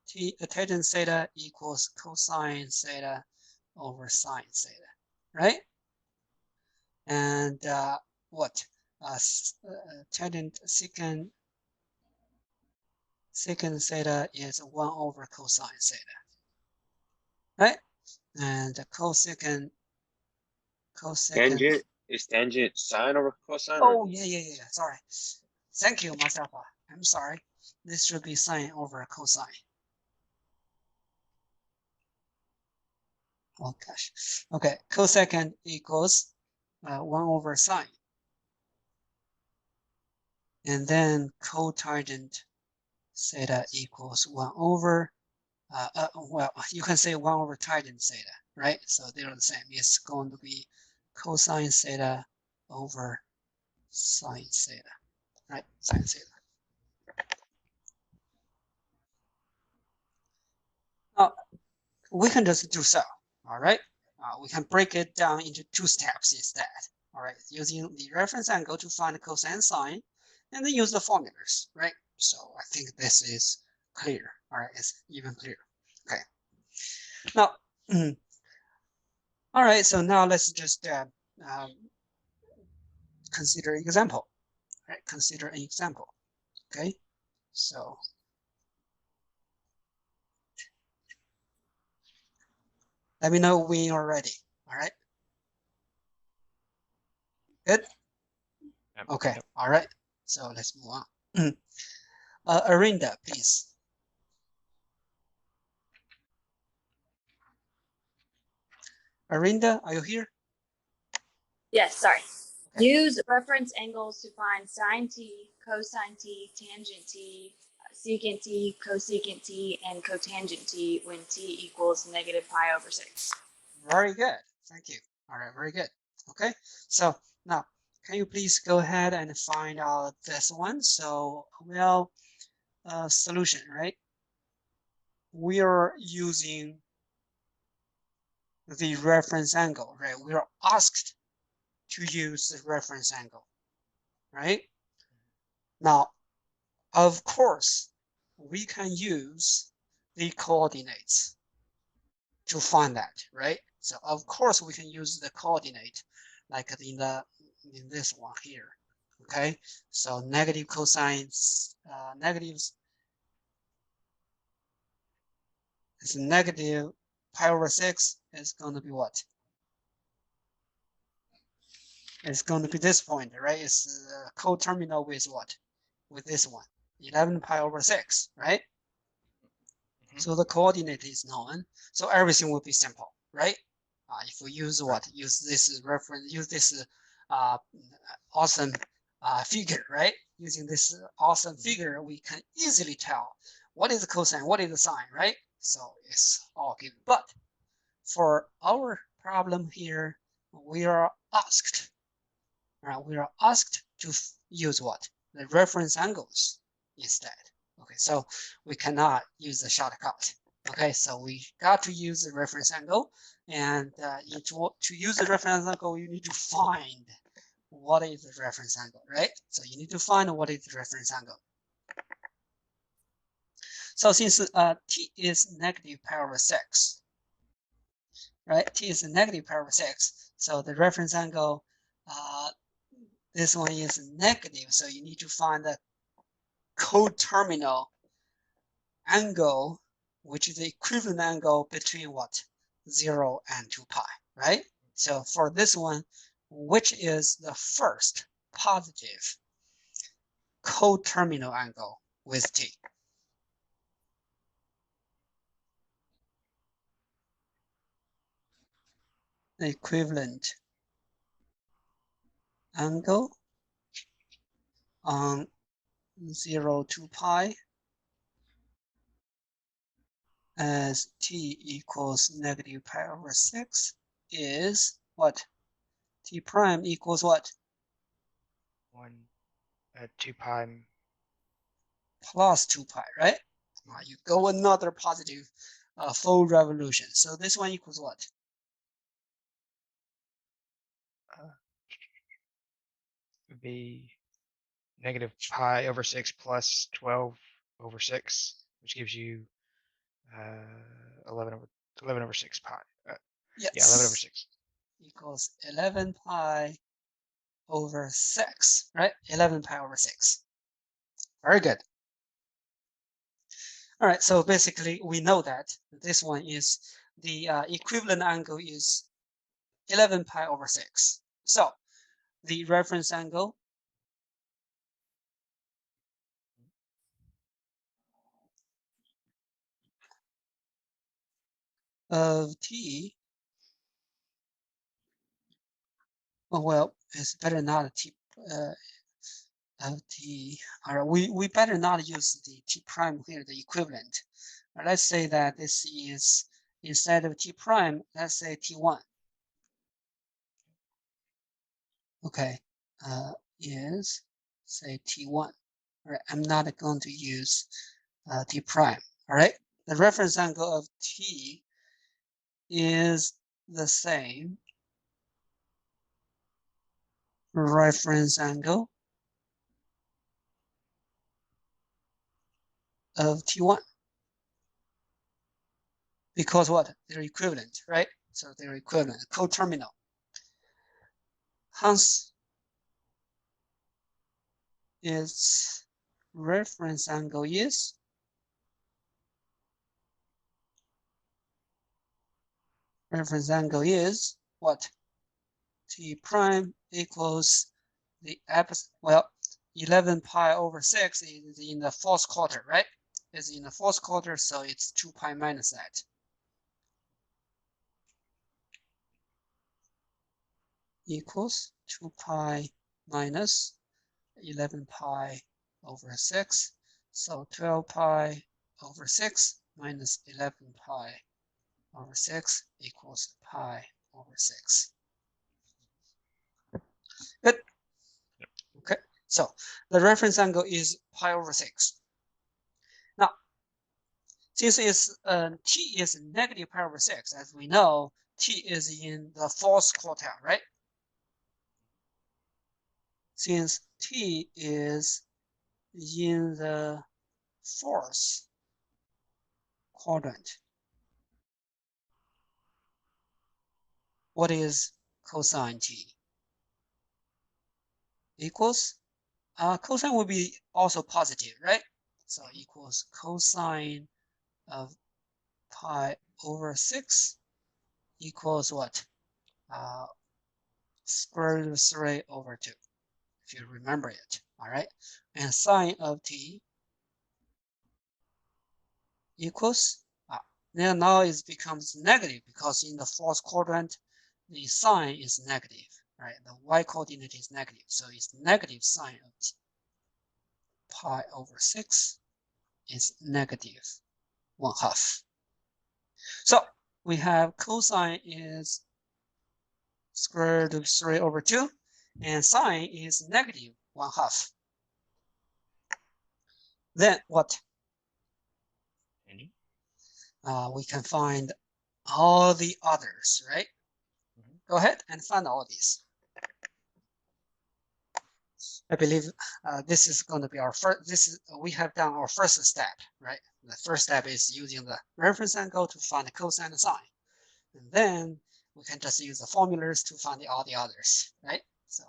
theta equals cosine theta over sine theta, right? And what? Tangent secant theta is 1 over cosine theta, right? And cosecant. Tangent is tangent sine over cosine? Oh, yeah. Sorry. Thank you, Mustafa. I'm sorry. This should be sine over cosine. Oh gosh. Okay, cosecant equals 1 over sine. And then cotangent theta equals 1 over, well, you can say 1 over tangent theta, right? So they're the same. It's going to be cosine theta over sine theta, right? Sine theta. Now, we can just do so, all right? We can break it down into 2 steps instead, all right? Using the reference angle to find cosine sine, and then use the formulas, right? So I think this is clear, all right? It's even clearer. Okay. Now, all right, so now let's just consider an example, right? Consider an example, okay? So let me know when you're ready, all right? Good? Okay, all right. So let's move on. Arinda, please. Arinda, are you here? Yes, sorry. Okay. Use reference angles to find sine t, cosine t, tangent t, secant t, cosecant t, and cotangent t when t equals negative pi over 6. Very good. Thank you. All right, very good. Okay, so now can you please go ahead and find out this one? So, well, solution, right? We are using the reference angle, right? We are asked to use the reference angle, right? Now, of course, we can use the coordinates to find that, right? So of course we can use the coordinate like in this one here. Okay, so negative cosines, negatives is negative pi over 6 is going to be what? It's going to be this point, right? It's coterminal with what? With this one, 11 pi over 6, right? So the coordinate is known. So everything will be simple, right? If we use what? Use this reference, use this awesome figure, right? Using this awesome figure, we can easily tell what is the cosine, what is the sine, right? So it's all given. But for our problem here, we are asked, right? We are asked to use what? The reference angles instead. Okay, so we cannot use the shortcut. Okay, so we got to use the reference angle, and to use the reference angle, you need to find what is the reference angle, right? So you need to find what is the reference angle. So since t is negative pi over 6, right? T is negative pi over 6, so the reference angle, this one is negative, so you need to find the coterminal angle, which is the equivalent angle between what? 0 and 2 pi, right? So for this one, which is the first positive coterminal angle with t? The equivalent angle on 0 to pi as t equals negative pi over 6 is what? T prime equals what? 2 pi. Plus 2 pi, right? You go another positive full revolution. So this one equals what? Would be negative pi over 6 plus 12 over 6, which gives you 11 over 6 pi. Yes. Yeah, 11 over 6. Equals 11 pi over 6, right? 11 pi over 6. Very good. All right, so basically we know that this one is the equivalent angle is 11 pi over 6. So the reference angle of t, well, it's better not t of t. All right, we better not use the t prime here, the equivalent. Let's say that this is, instead of t prime, let's say t1. Okay, is say t1. All right, I'm not going to use t prime. All right, the reference angle of t is the same reference angle of t1 because what? They're equivalent, right? So they're equivalent, coterminal. Hence, its reference angle is what? T prime equals the epsilon, well, 11 pi over 6 is in the fourth quarter, right? It's in the fourth quarter, so it's 2 pi minus that. Equals 2 pi minus 11 pi over 6. So 12 pi over 6 minus 11 pi over 6 equals pi over 6. So the reference angle is pi over 6. Now, since t is negative pi over 6, as we know, t is in the fourth quartile, right? Since t is in the fourth quadrant, what is cosine t? Equals, cosine will be also positive, right? So equals cosine of pi over 6 equals what? Square root of 3 over 2, if you remember it, all right? And sine of t equals, now it becomes negative because in the fourth quadrant, the sign is negative, right? The y-coordinate is negative, so it's negative sine of t. Pi over 6 is negative 1/2. So we have cosine is square root of 3 over 2, and sine is negative 1/2. Then what? We can find all the others, right? Go ahead and find all these. I believe this is going to be our first. We have done our first step, right? The first step is using the reference angle to find the cosine and sine, and then we can just use the formulas to find all the others, right? So.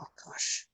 Oh gosh.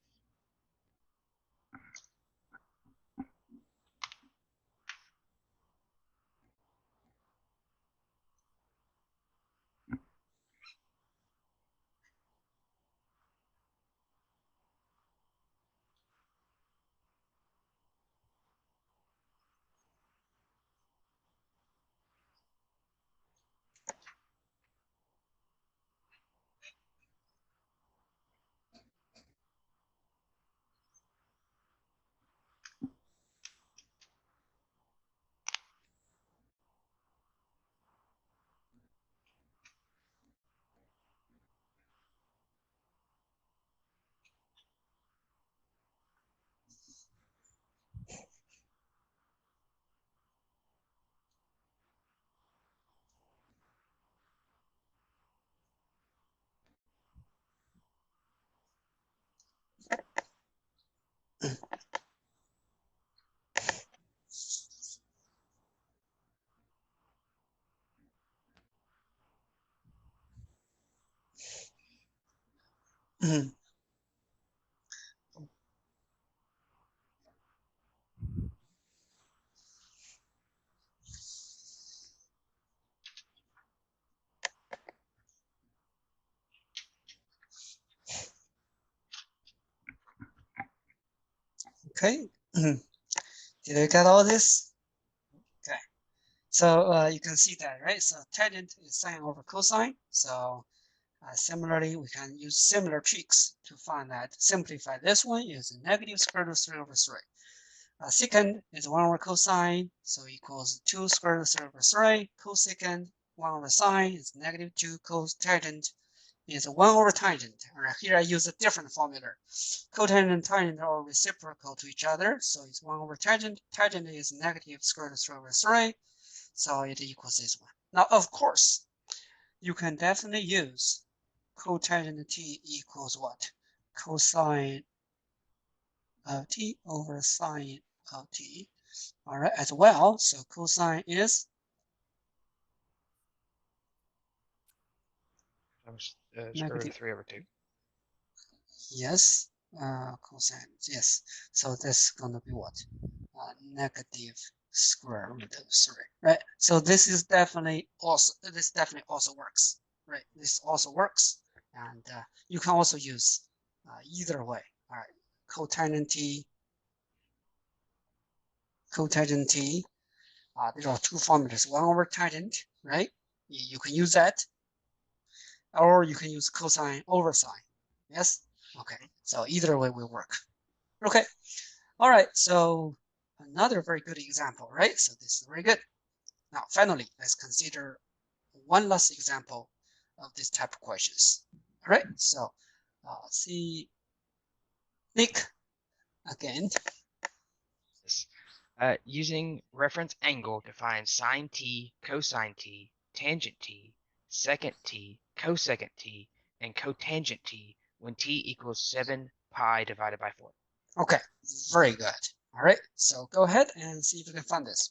Okay. Did I get all this? Okay. So you can see that, right? So tangent is sine over cosine. So similarly, we can use similar tricks to find that. Simplify this one is negative square root of 3 over 3. Secant is 1 over cosine, so equals 2 square root of 3 over 3. Cosecant, 1 over sine is negative 2 cotangent is 1 over tangent. All right, here I use a different formula. Cotangent and tangent are reciprocal to each other, so it's 1 over tangent. Tangent is negative square root 3 over 3, so it equals this one. Now, of course, you can definitely use cotangent t equals what? Cosine of t over sine of t. All right, as well. So cosine is Square root of 3 over 2. yes, cosine, yes. So that's gonna be what? Negative square root of 3, right? So this definitely also works, right? This also works, and you can also use either way. All right, cotangent t, cotangent t. There are two formulas: 1 over tangent, right? You can use that, or you can use cosine over sine. Yes. Okay. So either way will work. Okay. All right. So another very good example, right? So this is very good. Now, finally, let's consider one last example of this type of questions. All right. So see Nick again. Yes. Using reference angle to find sine t, cosine t, tangent t, secant t, cosecant t, and cotangent t when t equals 7 pi divided by 4. Okay. Very good. All right. So go ahead and see if you can find this.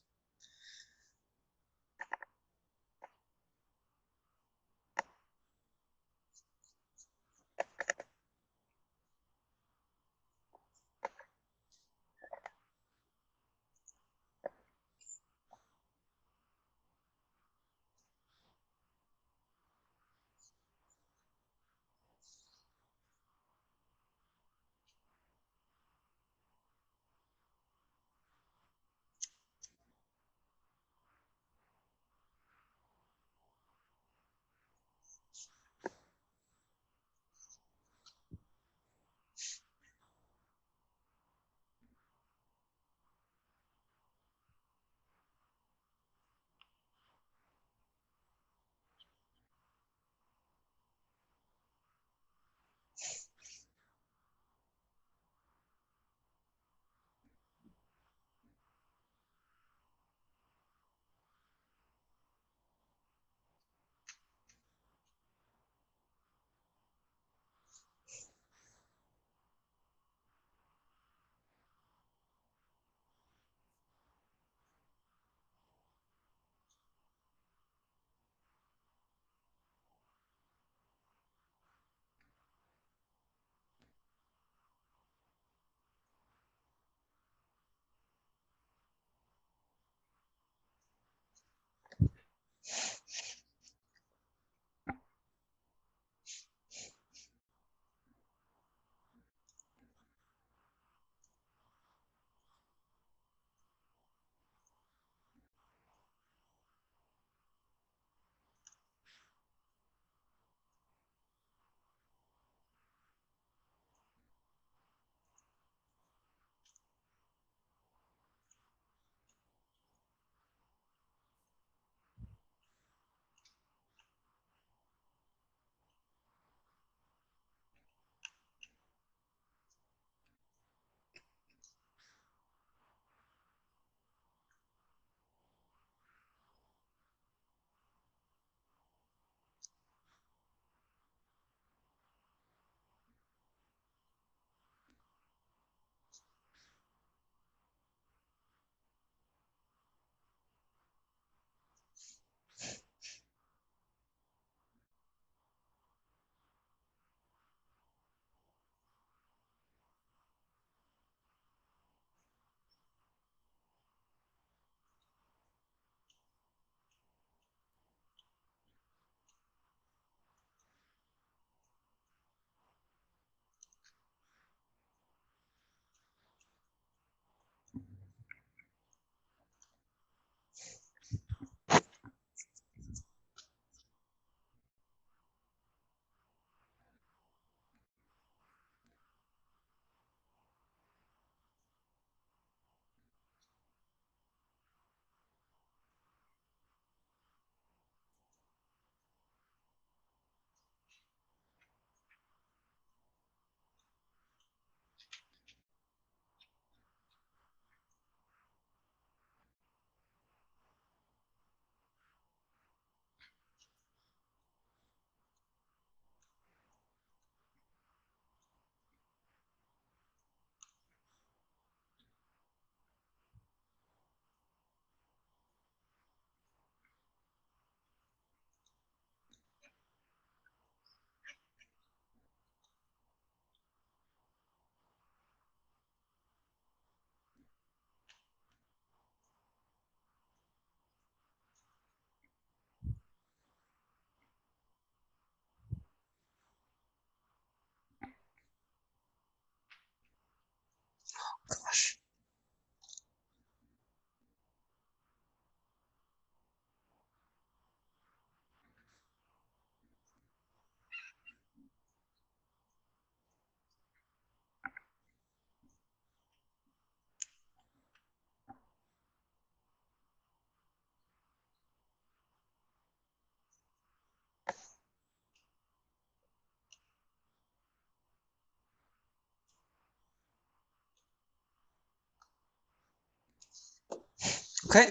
Okay.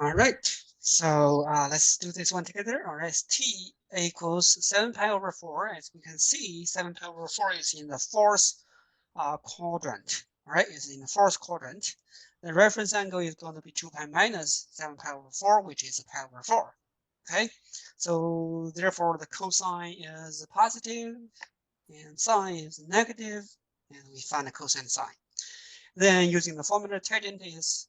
All right. So let's do this one together. All right. T equals 7 pi over 4. As we can see, 7 pi over 4 is in the fourth quadrant. All right. It's in the fourth quadrant. The reference angle is going to be 2 pi minus 7 pi over 4, which is pi over 4. Okay. So therefore, the cosine is positive and sine is negative, and we find the cosine sine. Then using the formula, tangent is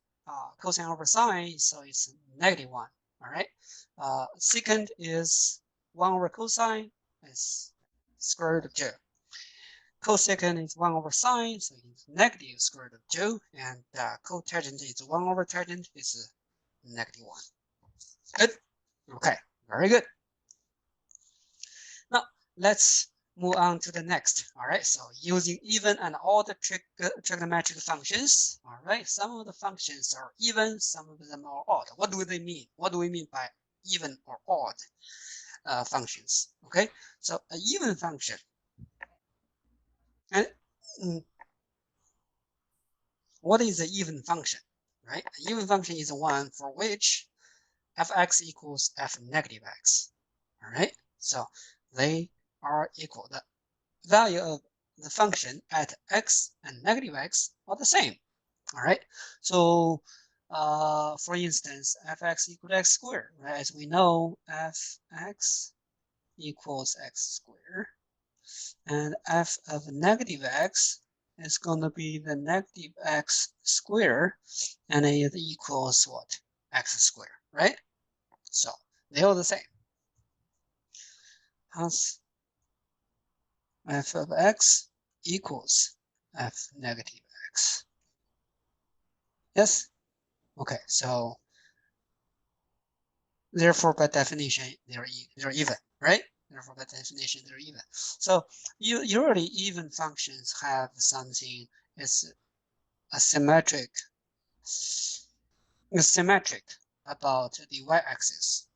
cosine over sine, so it's -1. All right. Secant is 1 over cosine, is square root of 2. Cosecant is 1 over sine, so it's negative square root of 2. And cotangent is 1 over tangent, is -1. Good. Okay. Very good. Now let's move on to the next. All right, so using even and odd trigonometric functions. All right, some of the functions are even, some of them are odd. What do they mean? What do we mean by even or odd functions? Okay, so an even function, and what is an even function? Right, an even function is one for which f(x) equals f negative x. All right, so they are equal. The value of the function at x and negative x are the same. All right. So, for instance, f(x) equals x squared. Right? As we know, f(x) equals x squared, and f of negative x is going to be the negative x squared, and it equals what? X squared, right? So they are the same. Hence, f of x equals f negative x. Yes? Okay, so therefore by definition they're even, right? Therefore by definition they're even. So usually even functions have something is asymmetric about the y-axis.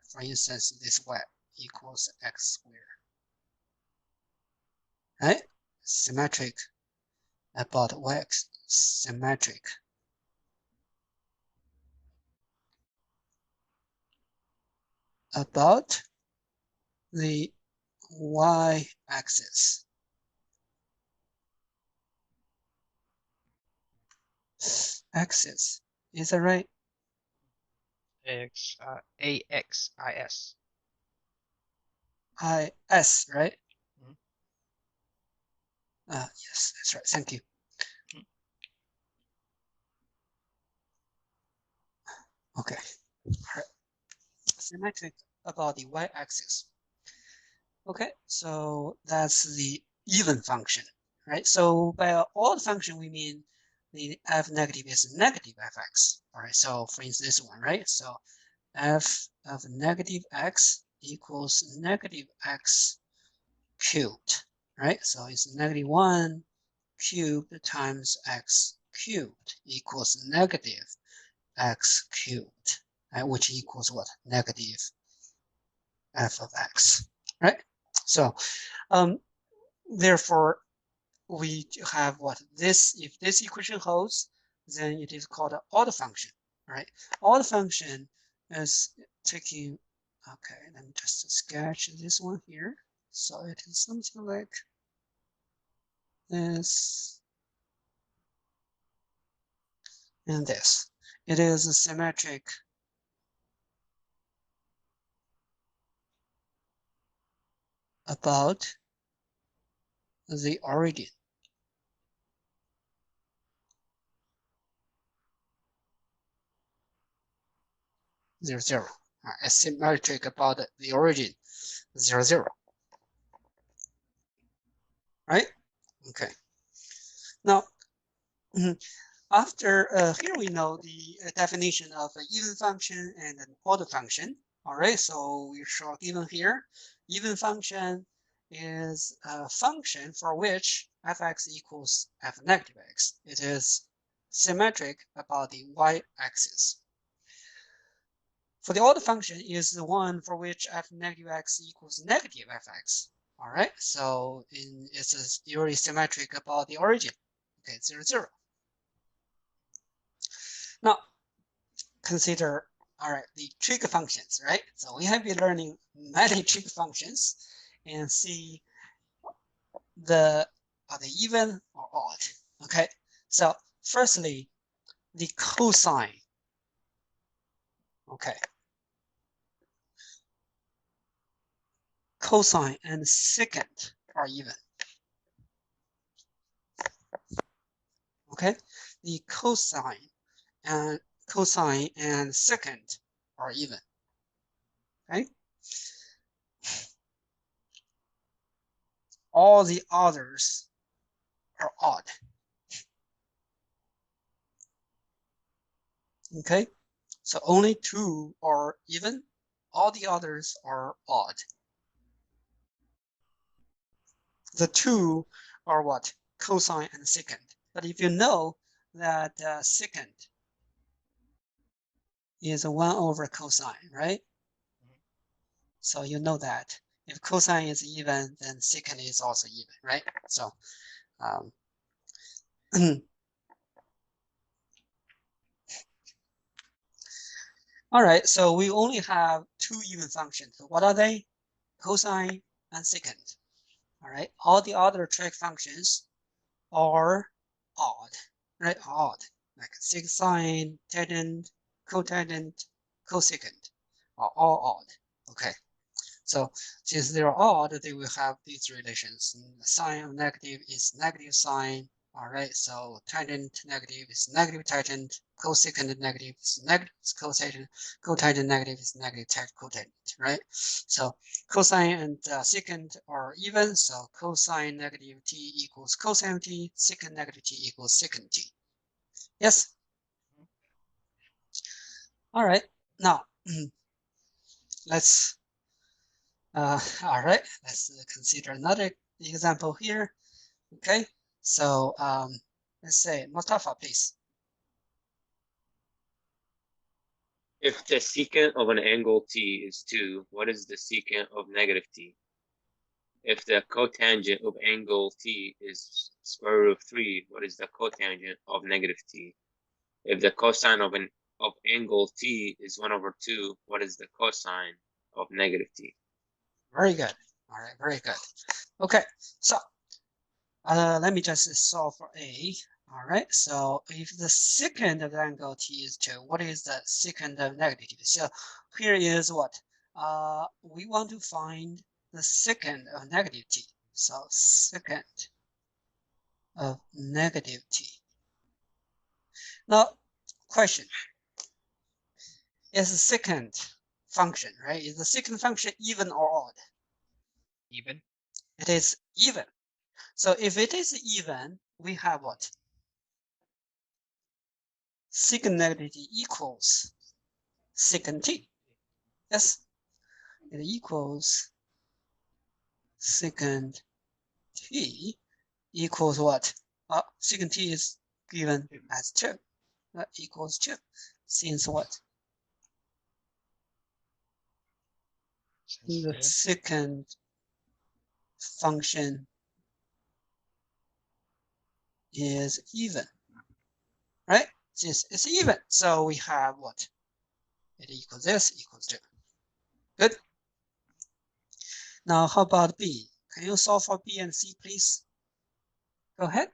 For instance, this y equals x squared. Right? Symmetric about y-axis. Symmetric about the y-axis. Axis. Is that right? AXIS. IS, right? Mhm. Yes, that's right. Thank you. Okay. All right. Symmetric about the y-axis. Okay, so that's the even function, right? So by odd function, we mean the f negative is negative fx. All right, so for instance, this one, right? So f of negative x equals negative x cubed, right? So it's -1 cubed times x cubed equals negative x cubed, right? Which equals what? Negative f of x, right? So therefore, we have what? This, if this equation holds, then it is called an odd function, right? Odd function is taking, okay, let me just sketch this one here. So it is something like this and this. It is symmetric about the origin. Zero, zero. Asymmetric about the origin. 0, 0. Right? Okay. Now, after here we know the definition of an even function and an odd function. All right, so we shall given here. Even function is a function for which f(x) equals f negative x. It is symmetric about the y-axis. For the odd function is the one for which f negative x equals negative fx. All right, so it's usually symmetric about the origin. Okay, 0, 0. Now, consider, all right, the trig functions, right? So we have been learning many trig functions and see are they even or odd? Okay, so firstly, the cosine. Okay, cosine and secant are even. Okay, the cosine and secant are even. Okay, all the others are odd. Okay, so only two are even, all the others are odd. The two are what? Cosine and secant. But if you know that secant is 1 over cosine, right? So you know that if cosine is even, then secant is also even, right? So all right, so we only have two even functions. So what are they? Cosine and secant. All right, all the other trig functions are odd, right? Odd, like sine, tangent, cotangent, cosecant are all odd. Okay, so since they're odd, they will have these relations. Sine of negative is negative sine. All right, so tangent negative is negative tangent. Cosecant negative is negative cosecant. Cotangent negative is negative cotangent, right? So cosine and secant are even, so cosine negative t equals cosine t, secant negative t equals secant t. Yes? All right, now let's all right, let's consider another example here. Okay, so let's say Mustafa, please. If the secant of an angle t is 2, what is the secant of negative t? If the cotangent of angle t is square root of 3, what is the cotangent of negative t? If the cosine of angle t is 1 over 2, what is the cosine of negative t? Very good. All right, very good. Okay, so let me just solve for A. All right, so if the secant of angle t is 2, what is the secant of negative? So here is what? We want to find the secant of negative t. So secant of negative t. Now, question. Is the secant function, right? Is the secant function even or odd? Even. It is even. So if it is even, we have what? Secant negative t equals secant t. Yes, it equals secant t equals what? Secant t is given as 2. Equals 2. Since what? The secant function is even, right? Since it's even, so we have what? It equals this equals 2. Good. Now, how about B? Can you solve for B and C, please? Go ahead.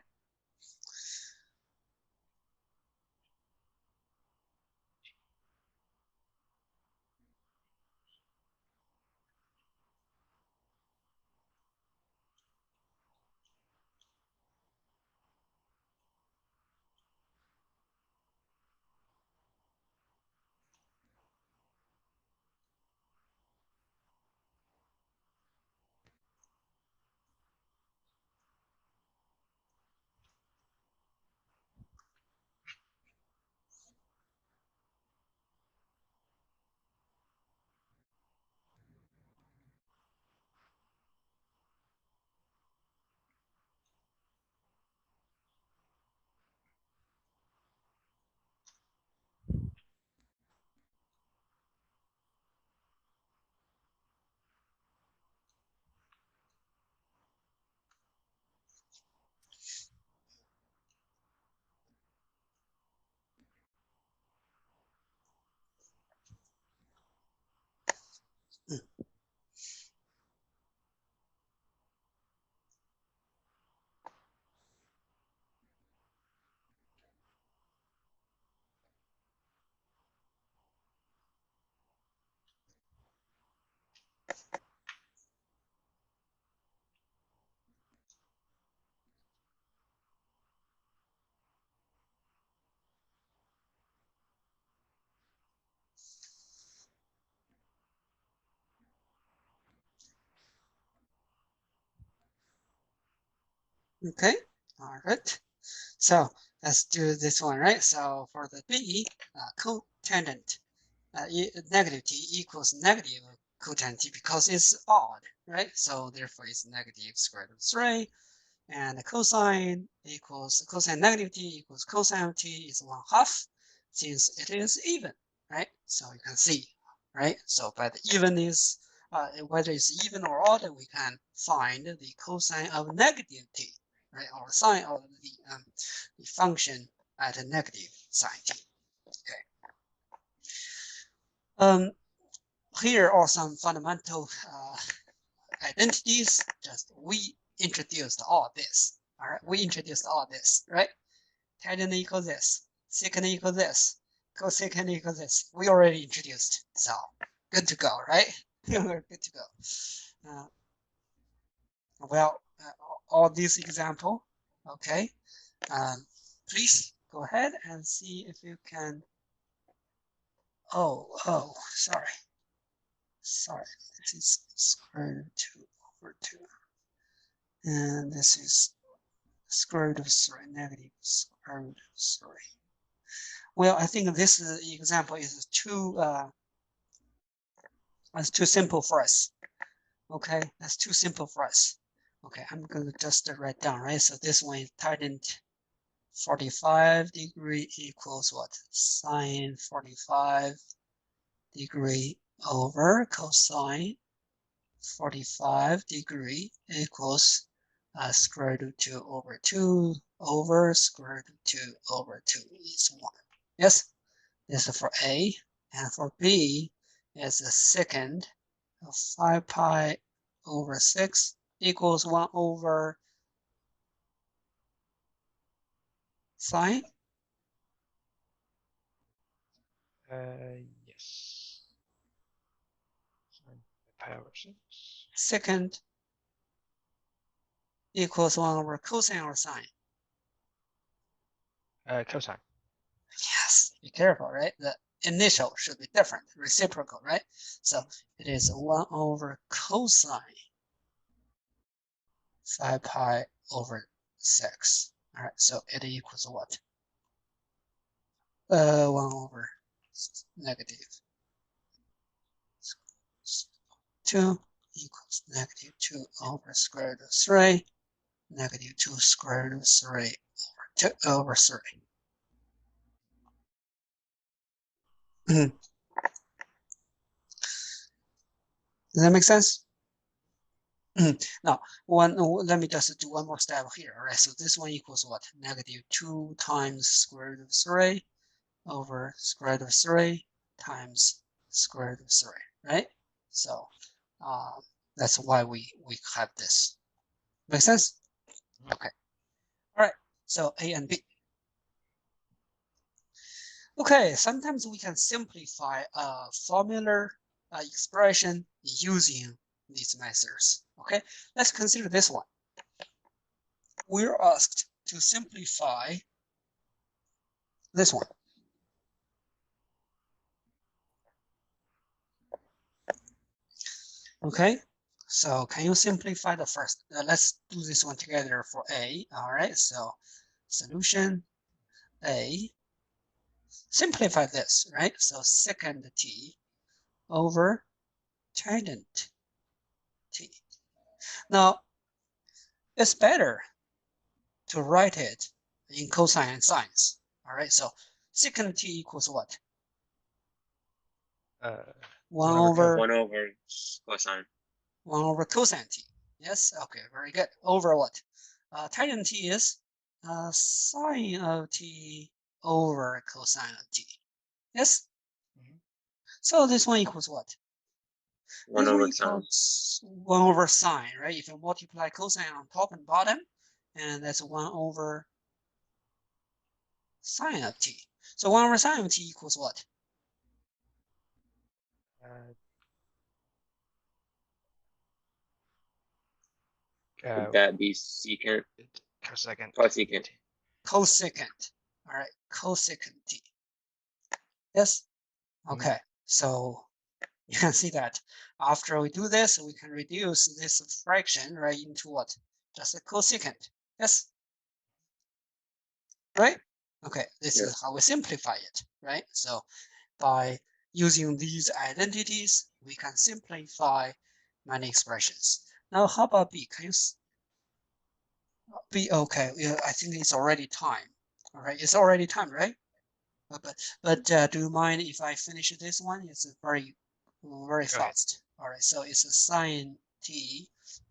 Okay, all right. So let's do this one, right? So for the B, cotangent negative t equals negative cotangent t because it's odd, right? So therefore it's negative square root of 3. And the cosine equals cosine negative t equals cosine of t is 1/2 since it is even, right? So you can see, right? So by the even is whether it's even or odd, we can find the cosine of negative t, right? Or sine of the function at a negative sine t. Okay. Here are some fundamental identities. Just we introduced all this. All right, we introduced all this, right? Tangent equals this, secant equals this, cosecant equals this. We already introduced, so good to go, right? We're good to go. Well, all these example, okay. Please go ahead and see if you can. Oh, sorry. This is square root 2 over 2. And this is square root of 3, negative square root of 3. Well, I think this example is too that's too simple for us. Okay, that's too simple for us. Okay, I'm gonna just write down, right? So this one is tangent 45 degree equals what? Sine 45 degree over cosine 45 degree equals square root 2 over 2 over square root 2 over 2 is 1. Yes, this is for A. And for B is the secant of 5 pi over 6 equals 1 over sine. Yes. Sine pi over 6. Secant equals 1 over cosine or sine. Cosine. Yes, be careful, right? The initial should be different, reciprocal, right? So it is 1 over cosine 5 pi over 6. All right, so it equals what? 1 over negative 2 equals negative 2 over square root of 3, negative 2 square root of 3 over 2 over 3. Does that make sense? Now, let me just do one more step here. All right, so this one equals what? Negative 2 times square root of 3 over square root of 3 times square root of 3, right? So that's why we have this. Make sense? Okay. All right. So A and B. Okay. Sometimes we can simplify a formula expression using these methods. Okay. Let's consider this one. We're asked to simplify this one. Okay. So can you simplify the first? Let's do this one together for A. All right. So solution A. Simplify this, right? So secant t over tangent t. Now, it's better to write it in cosine and sines. All right, so secant t equals what? 1 over 1 over cosine. 1 over cosine t. Yes, okay, very good. Over what? Tangent t is sine of t over cosine of t. Yes? So this one equals what? 1 This one over sine. equals 1 over sine, right? If you multiply cosine on top and bottom, and that's 1 over sine of t. So 1 over sine of t equals what? Would that be secant? Cosecant. Cosecant. Cosecant. All right, cosecant t. Yes? Okay, so you can see that after we do this, we can reduce this fraction right into what? Just a cosecant. Yes. Right? Okay, this Yeah. is how we simplify it, right? So by using these identities, we can simplify many expressions. Now, how about B? Can you B? Okay, yeah, I think it's already time. All right, it's already time, right? But do you mind if I finish this one? It's very Go ahead. fast. All right, so it's a sine t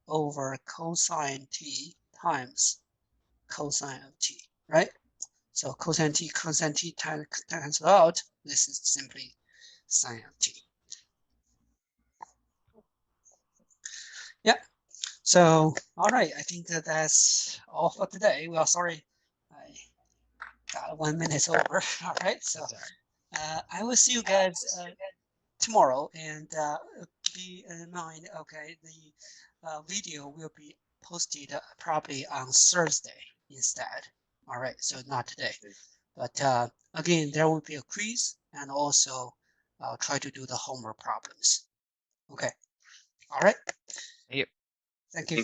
over cosine t times cosine of t, right? So cosine t cancel out. This is simply sine of t. Yeah. So all right, I think that's all for today. Well, sorry, I got 1 minute over. All right, so That's all right. I will see you guys tomorrow, and be in mind, okay, the video will be posted probably on Thursday instead. All right, so not today, but again, there will be a quiz, and also I'll try to do the homework problems. Okay, all right. Yep. Thank you.